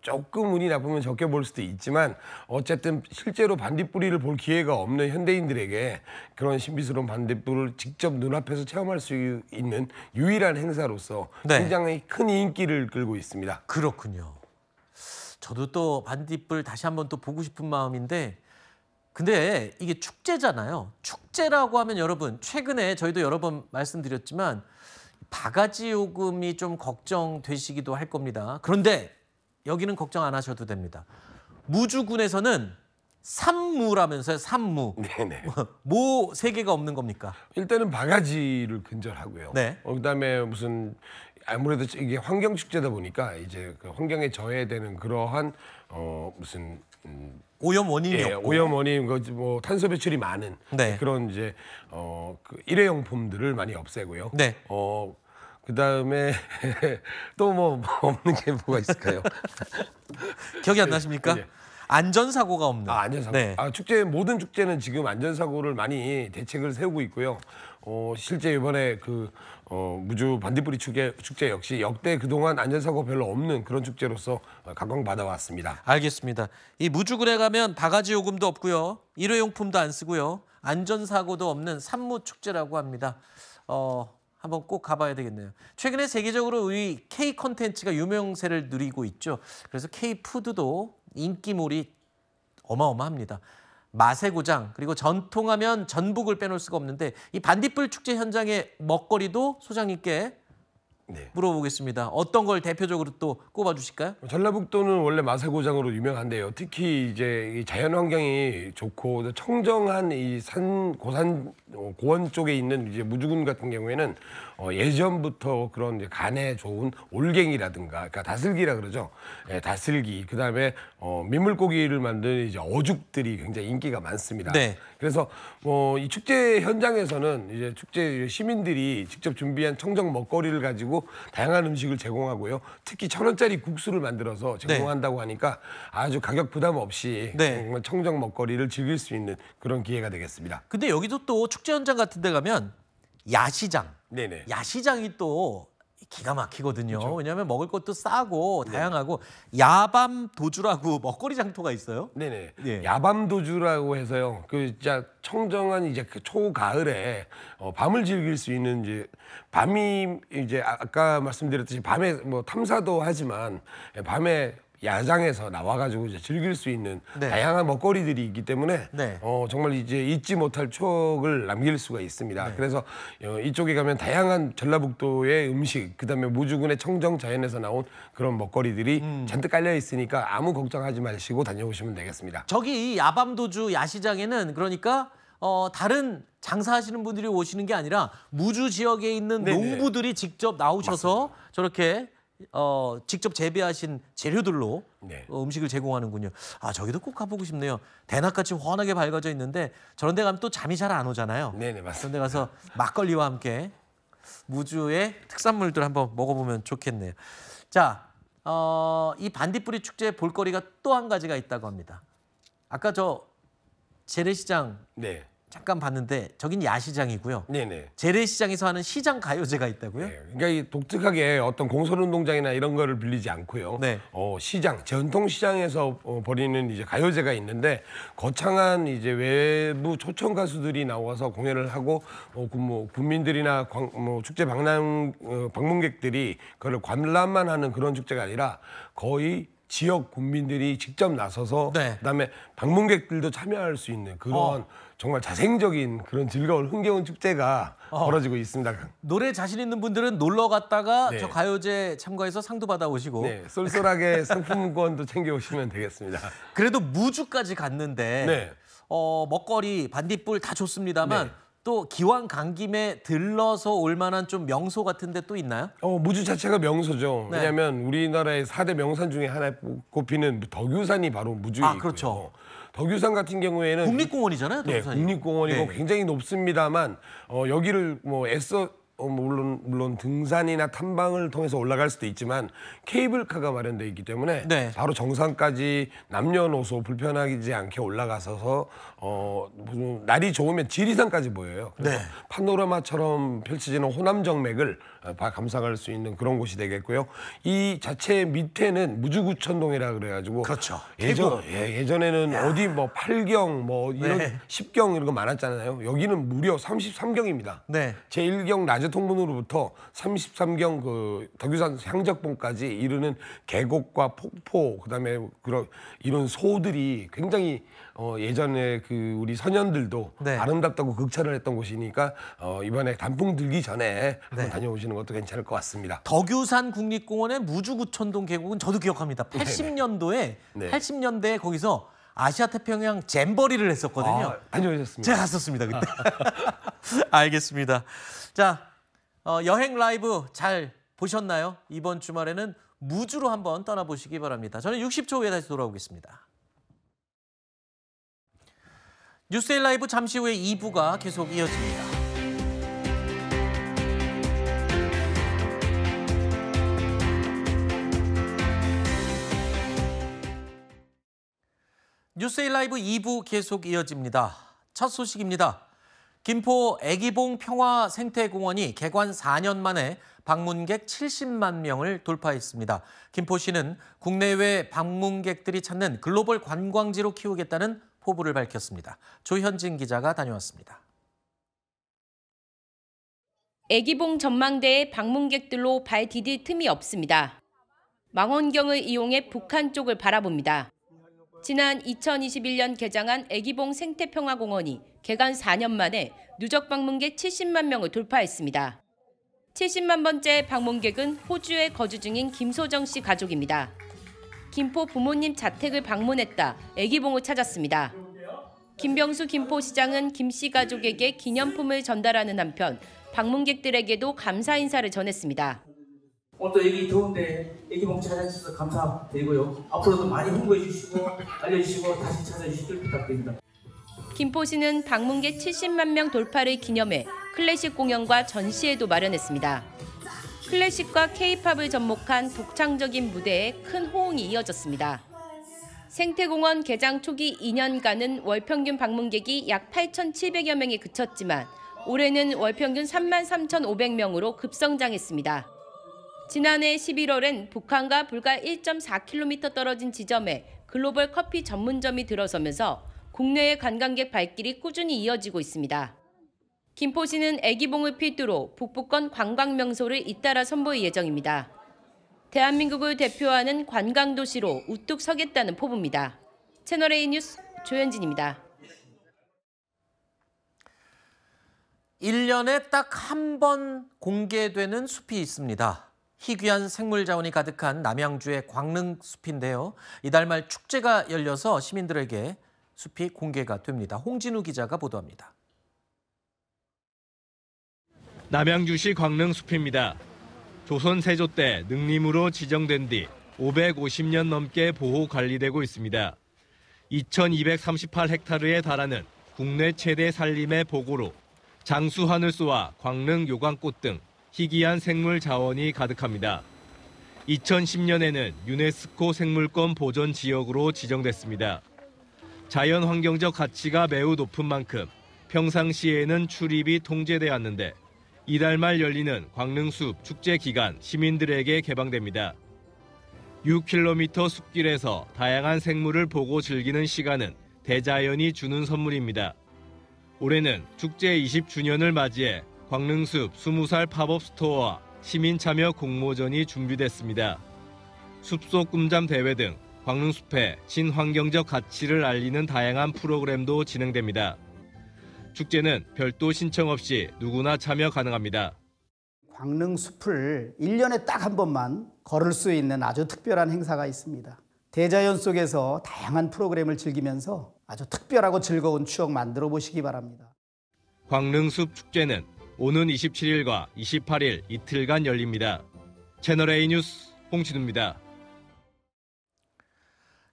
조금 운이 나쁘면 적게 볼 수도 있지만 어쨌든 실제로 반딧불이를 볼 기회가 없는 현대인들에게 그런 신비스러운 반딧불을 직접 눈앞에서 체험할 수 있는 유일한 행사로서 굉장히 큰 인기를 끌고 있습니다. 그렇군요. 저도 또 반딧불 다시 한번 또 보고 싶은 마음인데 근데 이게 축제잖아요. 축제라고 하면 여러분 최근에 저희도 여러 번 말씀드렸지만 바가지 요금이 좀 걱정되시기도 할 겁니다. 그런데 여기는 걱정 안 하셔도 됩니다. 무주군에서는 산무라면서요, 산무. 뭐 세 개가 없는 겁니까? 일단은 바가지를 근절하고요. 그다음에 무슨 아무래도 이게 환경 축제다 보니까 이제 그 환경에 저해되는 그러한 무슨 오염 원인이 없고 오염 원인 뭐 탄소 배출이 많은 그런 이제 그 일회용품들을 많이 없애고요. 그다음에 또 뭐 없는 게 뭐가 있을까요? 기억이 안 나십니까? 안전사고가 없는. 안전사고. 축제 모든 축제는 지금 안전사고를 많이 대책을 세우고 있고요. 실제 이번에 그 무주 반딧불이 축제 역시 역대 그동안 안전사고 별로 없는 그런 축제로서 각광받아왔습니다. 알겠습니다. 이 무주군에 가면 바가지 요금도 없고요. 일회용품도 안 쓰고요. 안전사고도 없는 산무축제라고 합니다. 한번 꼭 가봐야 되겠네요. 최근에 세계적으로 이 K 콘텐츠가 유명세를 누리고 있죠. 그래서 K 푸드도 인기몰이 어마어마합니다. 맛의 고장 그리고 전통하면 전북을 빼놓을 수가 없는데 이 반딧불 축제 현장의 먹거리도 소장님께 물어보겠습니다. 어떤 걸 대표적으로 또 꼽아주실까요? 전라북도는 원래 맛의 고장으로 유명한데요. 특히 이제 이 자연 환경이 좋고 청정한 이 고산 고원 쪽에 있는 이제 무주군 같은 경우에는 예전부터 그런 이제 간에 좋은 올갱이라든가, 그러니까 다슬기라 그러죠. 예, 다슬기. 그다음에 민물고기를 만드는 이제 어죽들이 굉장히 인기가 많습니다. 네. 그래서 이 축제 현장에서는 이제 축제 시민들이 직접 준비한 청정 먹거리를 가지고 다양한 음식을 제공하고요. 특히 1,000원짜리 국수를 만들어서 제공한다고 하니까 아주 가격 부담 없이 정말 청정 먹거리를 즐길 수 있는 그런 기회가 되겠습니다. 근데 여기도 또 축제 현장 같은 데 가면 야시장. 네네. 야시장이 또 기가 막히거든요. 그렇죠. 왜냐하면 먹을 것도 싸고 다양하고 야밤 도주라고 먹거리 장터가 있어요. 네네. 예. 야밤 도주라고 해서요. 그 진짜 청정한 이제 그 초가을에 밤을 즐길 수 있는 이제 밤이 이제 아까 말씀드렸듯이 밤에 뭐 탐사도 하지만 밤에 야장에서 나와가지고 이제 즐길 수 있는 다양한 먹거리들이 있기 때문에 정말 이제 잊지 못할 추억을 남길 수가 있습니다. 그래서 이쪽에 가면 다양한 전라북도의 음식, 그다음에 무주군의 청정 자연에서 나온 그런 먹거리들이 잔뜩 깔려 있으니까 아무 걱정하지 마시고 다녀오시면 되겠습니다. 저기 이 야밤도주 야시장에는 그러니까 다른 장사하시는 분들이 오시는 게 아니라 무주 지역에 있는 농부들이 직접 나오셔서 저렇게 직접 재배하신 재료들로 음식을 제공하는군요. 아, 저기도 꼭 가보고 싶네요. 대낮같이 환하게 밝아져 있는데 저런 데 가면 또 잠이 잘 안 오잖아요. 네네, 맞습니다. 그런 데 가서 막걸리와 함께 무주의 특산물들 한번 먹어보면 좋겠네요. 자, 이 반딧불이 축제 볼거리가 또 한 가지가 있다고 합니다. 아까 저 재래시장 잠깐 봤는데 저긴 야시장이고요. 네네. 재래시장에서 하는 시장 가요제가 있다고요? 그러니까 이 독특하게 어떤 공설운동장이나 이런 거를 빌리지 않고요. 시장, 전통 시장에서 벌이는 이제 가요제가 있는데 거창한 이제 외부 초청 가수들이 나와서 공연을 하고 국민들이나 축제 방문객들이 그걸 관람만 하는 그런 축제가 아니라 거의 지역 국민들이 직접 나서서 그다음에 방문객들도 참여할 수 있는 그런 정말 자생적인 그런 즐거운 흥겨운 축제가 벌어지고 있습니다. 노래 자신 있는 분들은 놀러 갔다가 저 가요제 참가해서 상도 받아오시고 쏠쏠하게 상품권도 챙겨오시면 되겠습니다. 그래도 무주까지 갔는데 먹거리, 반딧불 다 좋습니다만 또 기왕 간 김에 들러서 올 만한 좀 명소 같은 데 또 있나요? 무주 자체가 명소죠. 왜냐하면 우리나라의 4대 명산 중에 하나 꼽히는 덕유산이 바로 무주에 있고요. 그렇죠. 덕유산 같은 경우에는 국립공원이잖아요. 덕유산이. 국립공원이고 굉장히 높습니다만 여기를 애써 물론 등산이나 탐방을 통해서 올라갈 수도 있지만 케이블카가 마련되어 있기 때문에 바로 정상까지 남녀노소 불편하지 않게 올라가서 날이 좋으면 지리산까지 보여요. 그래서 파노라마처럼 펼쳐지는 호남정맥을 감상할 수 있는 그런 곳이 되겠고요. 이 자체 밑에는 무주구천동이라 그래가지고 예전에는 어디 뭐 8경 이런 10경 이런 거 많았잖아요. 여기는 무려 33경입니다. 제1경 낮은 통문으로부터 33경 그 덕유산 향적봉까지 이르는 계곡과 폭포 그다음에 이런 소들이 굉장히 예전에 그 우리 선현들도 아름답다고 극찬을 했던 곳이니까 이번에 단풍 들기 전에 한번 다녀오시는 것도 괜찮을 것 같습니다. 덕유산 국립공원의 무주구천동 계곡은 저도 기억합니다. 80년대에 거기서 아시아 태평양 잼버리를 했었거든요. 다녀오셨습니다. 제가 갔었습니다 그때. 알겠습니다. 자, 여행 라이브 잘 보셨나요? 이번 주말에는 무주로 한번 떠나보시기 바랍니다. 저는 60초 후에 다시 돌아오겠습니다. 뉴스데이 라이브 잠시 후에 2부가 계속 이어집니다. 뉴스데이 라이브 2부 계속 이어집니다. 첫 소식입니다. 김포 애기봉 평화생태공원이 개관 4년 만에 방문객 70만 명을 돌파했습니다. 김포시는 국내외 방문객들이 찾는 글로벌 관광지로 키우겠다는 포부를 밝혔습니다. 조현진 기자가 다녀왔습니다. 애기봉 전망대에 방문객들로 발 디딜 틈이 없습니다. 망원경을 이용해 북한 쪽을 바라봅니다. 지난 2021년 개장한 애기봉 생태평화공원이 개관 4년 만에 누적 방문객 70만 명을 돌파했습니다. 70만 번째 방문객은 호주에 거주 중인 김소정 씨 가족입니다. 김포 부모님 자택을 방문했다 애기봉을 찾았습니다. 김병수 김포시장은 김 씨 가족에게 기념품을 전달하는 한편 방문객들에게도 감사 인사를 전했습니다. 오늘도 여기 더운데 애기봉 찾아주셔서 감사드리고요. 앞으로도 많이 홍보해 주시고 알려주시고 다시 찾아주시길 부탁드립니다. 김포시는 방문객 70만 명 돌파를 기념해 클래식 공연과 전시회도 마련했습니다. 클래식과 K-팝을 접목한 독창적인 무대에 큰 호응이 이어졌습니다. 생태공원 개장 초기 2년간은 월평균 방문객이 약 8,700여 명에 그쳤지만 올해는 월평균 33,500명으로 급성장했습니다. 지난해 11월엔 북한과 불과 1.4km 떨어진 지점에 글로벌 커피 전문점이 들어서면서 국내의 관광객 발길이 꾸준히 이어지고 있습니다. 김포시는 애기봉을 필두로 북부권 관광 명소를 잇따라 선보일 예정입니다. 대한민국을 대표하는 관광도시로 우뚝 서겠다는 포부입니다. 채널A 뉴스 조현진입니다. 1년에 딱 한 번 공개되는 숲이 있습니다. 희귀한 생물 자원이 가득한 남양주의 광릉숲인데요. 이달 말 축제가 열려서 시민들에게 숲이 공개가 됩니다. 홍진우 기자가 보도합니다. 남양주시 광릉숲입니다. 조선 세조 때 능림으로 지정된 뒤 550년 넘게 보호 관리되고 있습니다. 2238헥타르에 달하는 국내 최대 산림의 보고로 장수 하늘소와 광릉 요강꽃 등 희귀한 생물 자원이 가득합니다. 2010년에는 유네스코 생물권 보전 지역으로 지정됐습니다. 자연 환경적 가치가 매우 높은 만큼 평상시에는 출입이 통제돼 왔는데 이달 말 열리는 광릉숲 축제 기간 시민들에게 개방됩니다. 6km 숲길에서 다양한 생물을 보고 즐기는 시간은 대자연이 주는 선물입니다. 올해는 축제 20주년을 맞이해 광릉숲 20살 팝업 스토어와 시민 참여 공모전이 준비됐습니다. 숲속 꿈잠 대회 등 광릉숲의 친환경적 가치를 알리는 다양한 프로그램도 진행됩니다. 축제는 별도 신청 없이 누구나 참여 가능합니다. 광릉숲을 1년에 딱 한 번만 걸을 수 있는 아주 특별한 행사가 있습니다. 대자연 속에서 다양한 프로그램을 즐기면서 아주 특별하고 즐거운 추억 만들어 보시기 바랍니다. 광릉숲 축제는 오는 27일과 28일 이틀간 열립니다. 채널A 뉴스 홍진우입니다.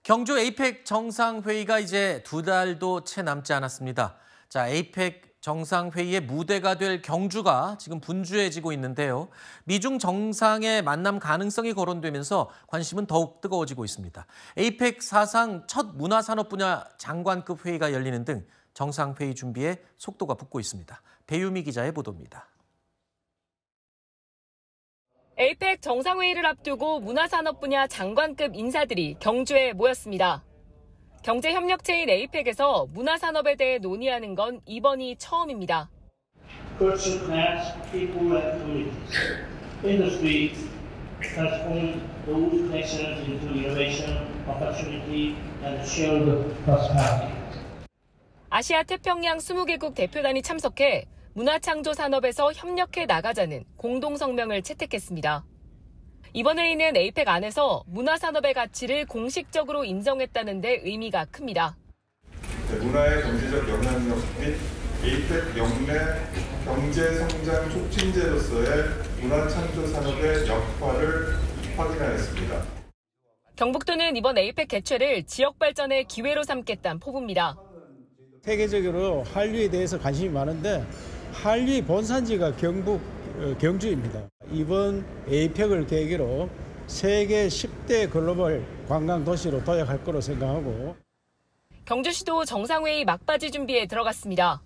경주 에이펙 정상회의가 이제 2달도 채 남지 않았습니다. 자, 에이펙 정상회의의 무대가 될 경주가 지금 분주해지고 있는데요. 미중 정상의 만남 가능성이 거론되면서 관심은 더욱 뜨거워지고 있습니다. 에이펙 사상 첫 문화산업 분야 장관급 회의가 열리는 등 정상회의 준비에 속도가 붙고 있습니다. 배유미 기자의 보도입니다. 에이펙 정상회의를 앞두고 문화산업 분야 장관급 인사들이 경주에 모였습니다. 경제협력체인 에이펙에서 문화산업에 대해 논의하는 건 이번이 처음입니다. Culture connects people and communities. Industry transforms those connections into innovation, opportunity, and shared prosperity. 아시아 태평양 20개국 대표단이 참석해 문화창조 산업에서 협력해 나가자는 공동성명을 채택했습니다. 이번 회의는 에이펙 안에서 문화산업의 가치를 공식적으로 인정했다는 데 의미가 큽니다. 문화의 경제적 영향력 및 에이펙 영내 경제성장 촉진제로서의 문화창조 산업의 역할을 확인하였습니다. 경북도는 이번 에이펙 개최를 지역 발전의 기회로 삼겠다는 포부입니다. 세계적으로 한류에 대해서 관심이 많은데 한류의 본산지가 경주입니다. 이번 에이펙을 계기로 세계 10대 글로벌 관광 도시로 도약할 거로 생각하고 경주시도 정상회의 막바지 준비에 들어갔습니다.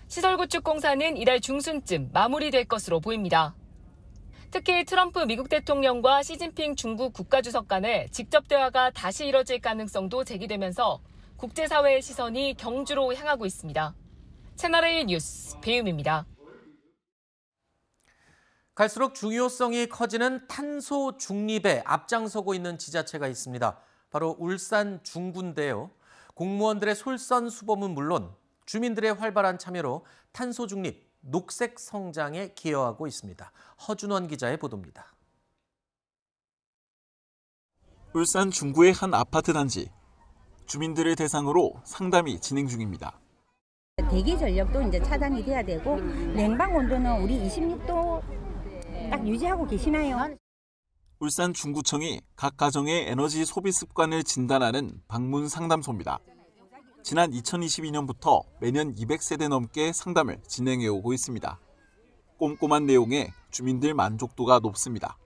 시설 구축 공사는 이달 중순쯤 마무리될 것으로 보입니다. 특히 트럼프 미국 대통령과 시진핑 중국 국가주석 간의 직접 대화가 다시 이뤄질 가능성도 제기되면서 국제사회의 시선이 경주로 향하고 있습니다. 채널A 뉴스 배윤입니다. 갈수록 중요성이 커지는 탄소 중립에 앞장서고 있는 지자체가 있습니다. 바로 울산 중구인데요. 공무원들의 솔선수범은 물론 주민들의 활발한 참여로 탄소 중립, 녹색 성장에 기여하고 있습니다. 허준원 기자의 보도입니다. 울산 중구의 한 아파트 단지. 주민들을 대상으로 상담이 진행 중입니다. 대기 전력도 이제 차단이 돼야 되고 냉방 온도는 우리 26도 딱 유지하고 계시나요? 울산 중구청이 각 가정의 에너지 소비 습관을 진단하는 방문 상담소입니다. 지난 2022년부터 매년 200세대 넘게 상담을 진행해오고 있습니다. 꼼꼼한 내용에 주민들 만족도가 높습니다.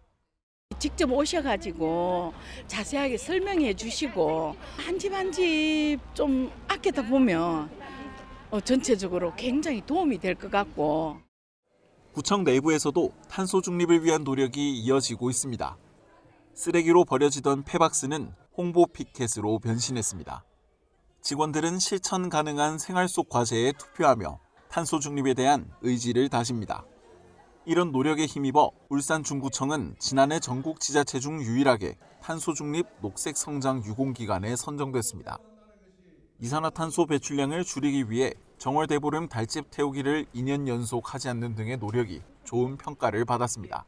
직접 오셔가지고 자세하게 설명해 주시고 한 집 한 집 좀 아끼다 보면 전체적으로 굉장히 도움이 될 것 같고. 구청 내부에서도 탄소 중립을 위한 노력이 이어지고 있습니다. 쓰레기로 버려지던 폐박스는 홍보 피켓으로 변신했습니다. 직원들은 실천 가능한 생활 속 과제에 투표하며 탄소 중립에 대한 의지를 다집니다. 이런 노력에 힘입어 울산 중구청은 지난해 전국 지자체 중 유일하게 탄소 중립 녹색 성장 유공기관에 선정됐습니다. 이산화탄소 배출량을 줄이기 위해 정월 대보름 달집 태우기를 2년 연속 하지 않는 등의 노력이 좋은 평가를 받았습니다.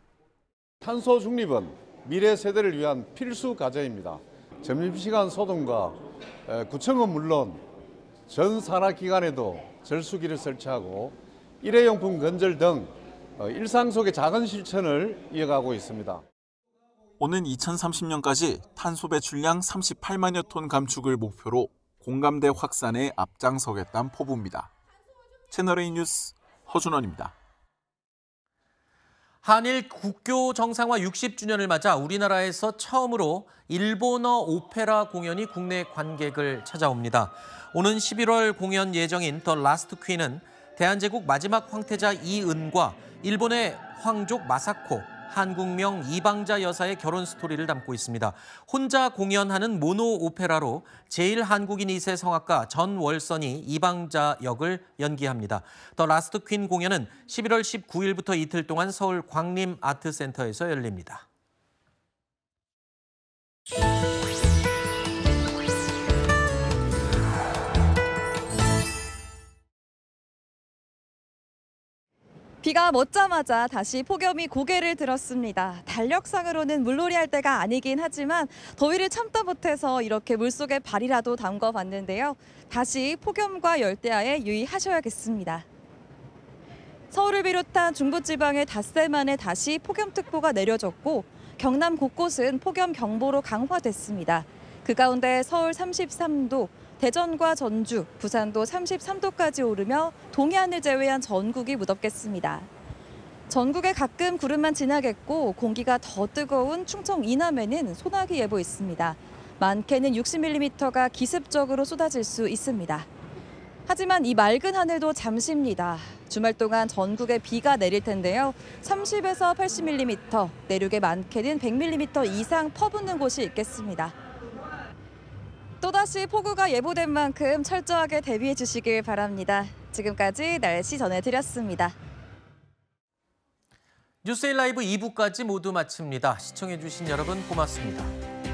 탄소 중립은 미래 세대를 위한 필수 과제입니다. 점심시간 소등과 구청은 물론 전 산하기관에도 절수기를 설치하고 일회용품 건절 등 일상 속의 작은 실천을 이어가고 있습니다. 오는 2030년까지 탄소 배출량 38만여 톤 감축을 목표로 공감대 확산에 앞장서겠다는 포부입니다. 채널A 뉴스 허준원입니다. 한일 국교 정상화 60주년을 맞아 우리나라에서 처음으로 일본어 오페라 공연이 국내 관객을 찾아옵니다. 오는 11월 공연 예정인 더 라스트 퀸은 대한제국 마지막 황태자 이은과 일본의 황족 마사코, 한국명 이방자 여사의 결혼 스토리를 담고 있습니다. 혼자 공연하는 모노 오페라로 제1한국인 2세 성악가 전월선이 이방자 역을 연기합니다. 더 라스트 퀸 공연은 11월 19일부터 이틀 동안 서울 광림아트센터에서 열립니다. 비가 멎자마자 다시 폭염이 고개를 들었습니다. 달력상으로는 물놀이 할 때가 아니긴 하지만 더위를 참다 못해서 이렇게 물속에 발이라도 담궈봤는데요. 다시 폭염과 열대야에 유의하셔야겠습니다. 서울을 비롯한 중부지방에 닷새 만에 다시 폭염특보가 내려졌고 경남 곳곳은 폭염경보로 강화됐습니다. 그 가운데 서울 33도, 대전과 전주, 부산도 33도까지 오르며 동해안을 제외한 전국이 무덥겠습니다. 전국에 가끔 구름만 지나겠고 공기가 더 뜨거운 충청 이남에는 소나기 예보 있습니다. 많게는 60mm가 기습적으로 쏟아질 수 있습니다. 하지만 이 맑은 하늘도 잠시입니다. 주말 동안 전국에 비가 내릴 텐데요. 30에서 80mm, 내륙에 많게는 100mm 이상 퍼붓는 곳이 있겠습니다. 또다시 폭우가 예보된 만큼 철저하게 대비해 주시길 바랍니다. 지금까지 날씨 전해드렸습니다. 뉴스에일 라이브 2부까지 모두 마칩니다. 시청해 주신 여러분 고맙습니다.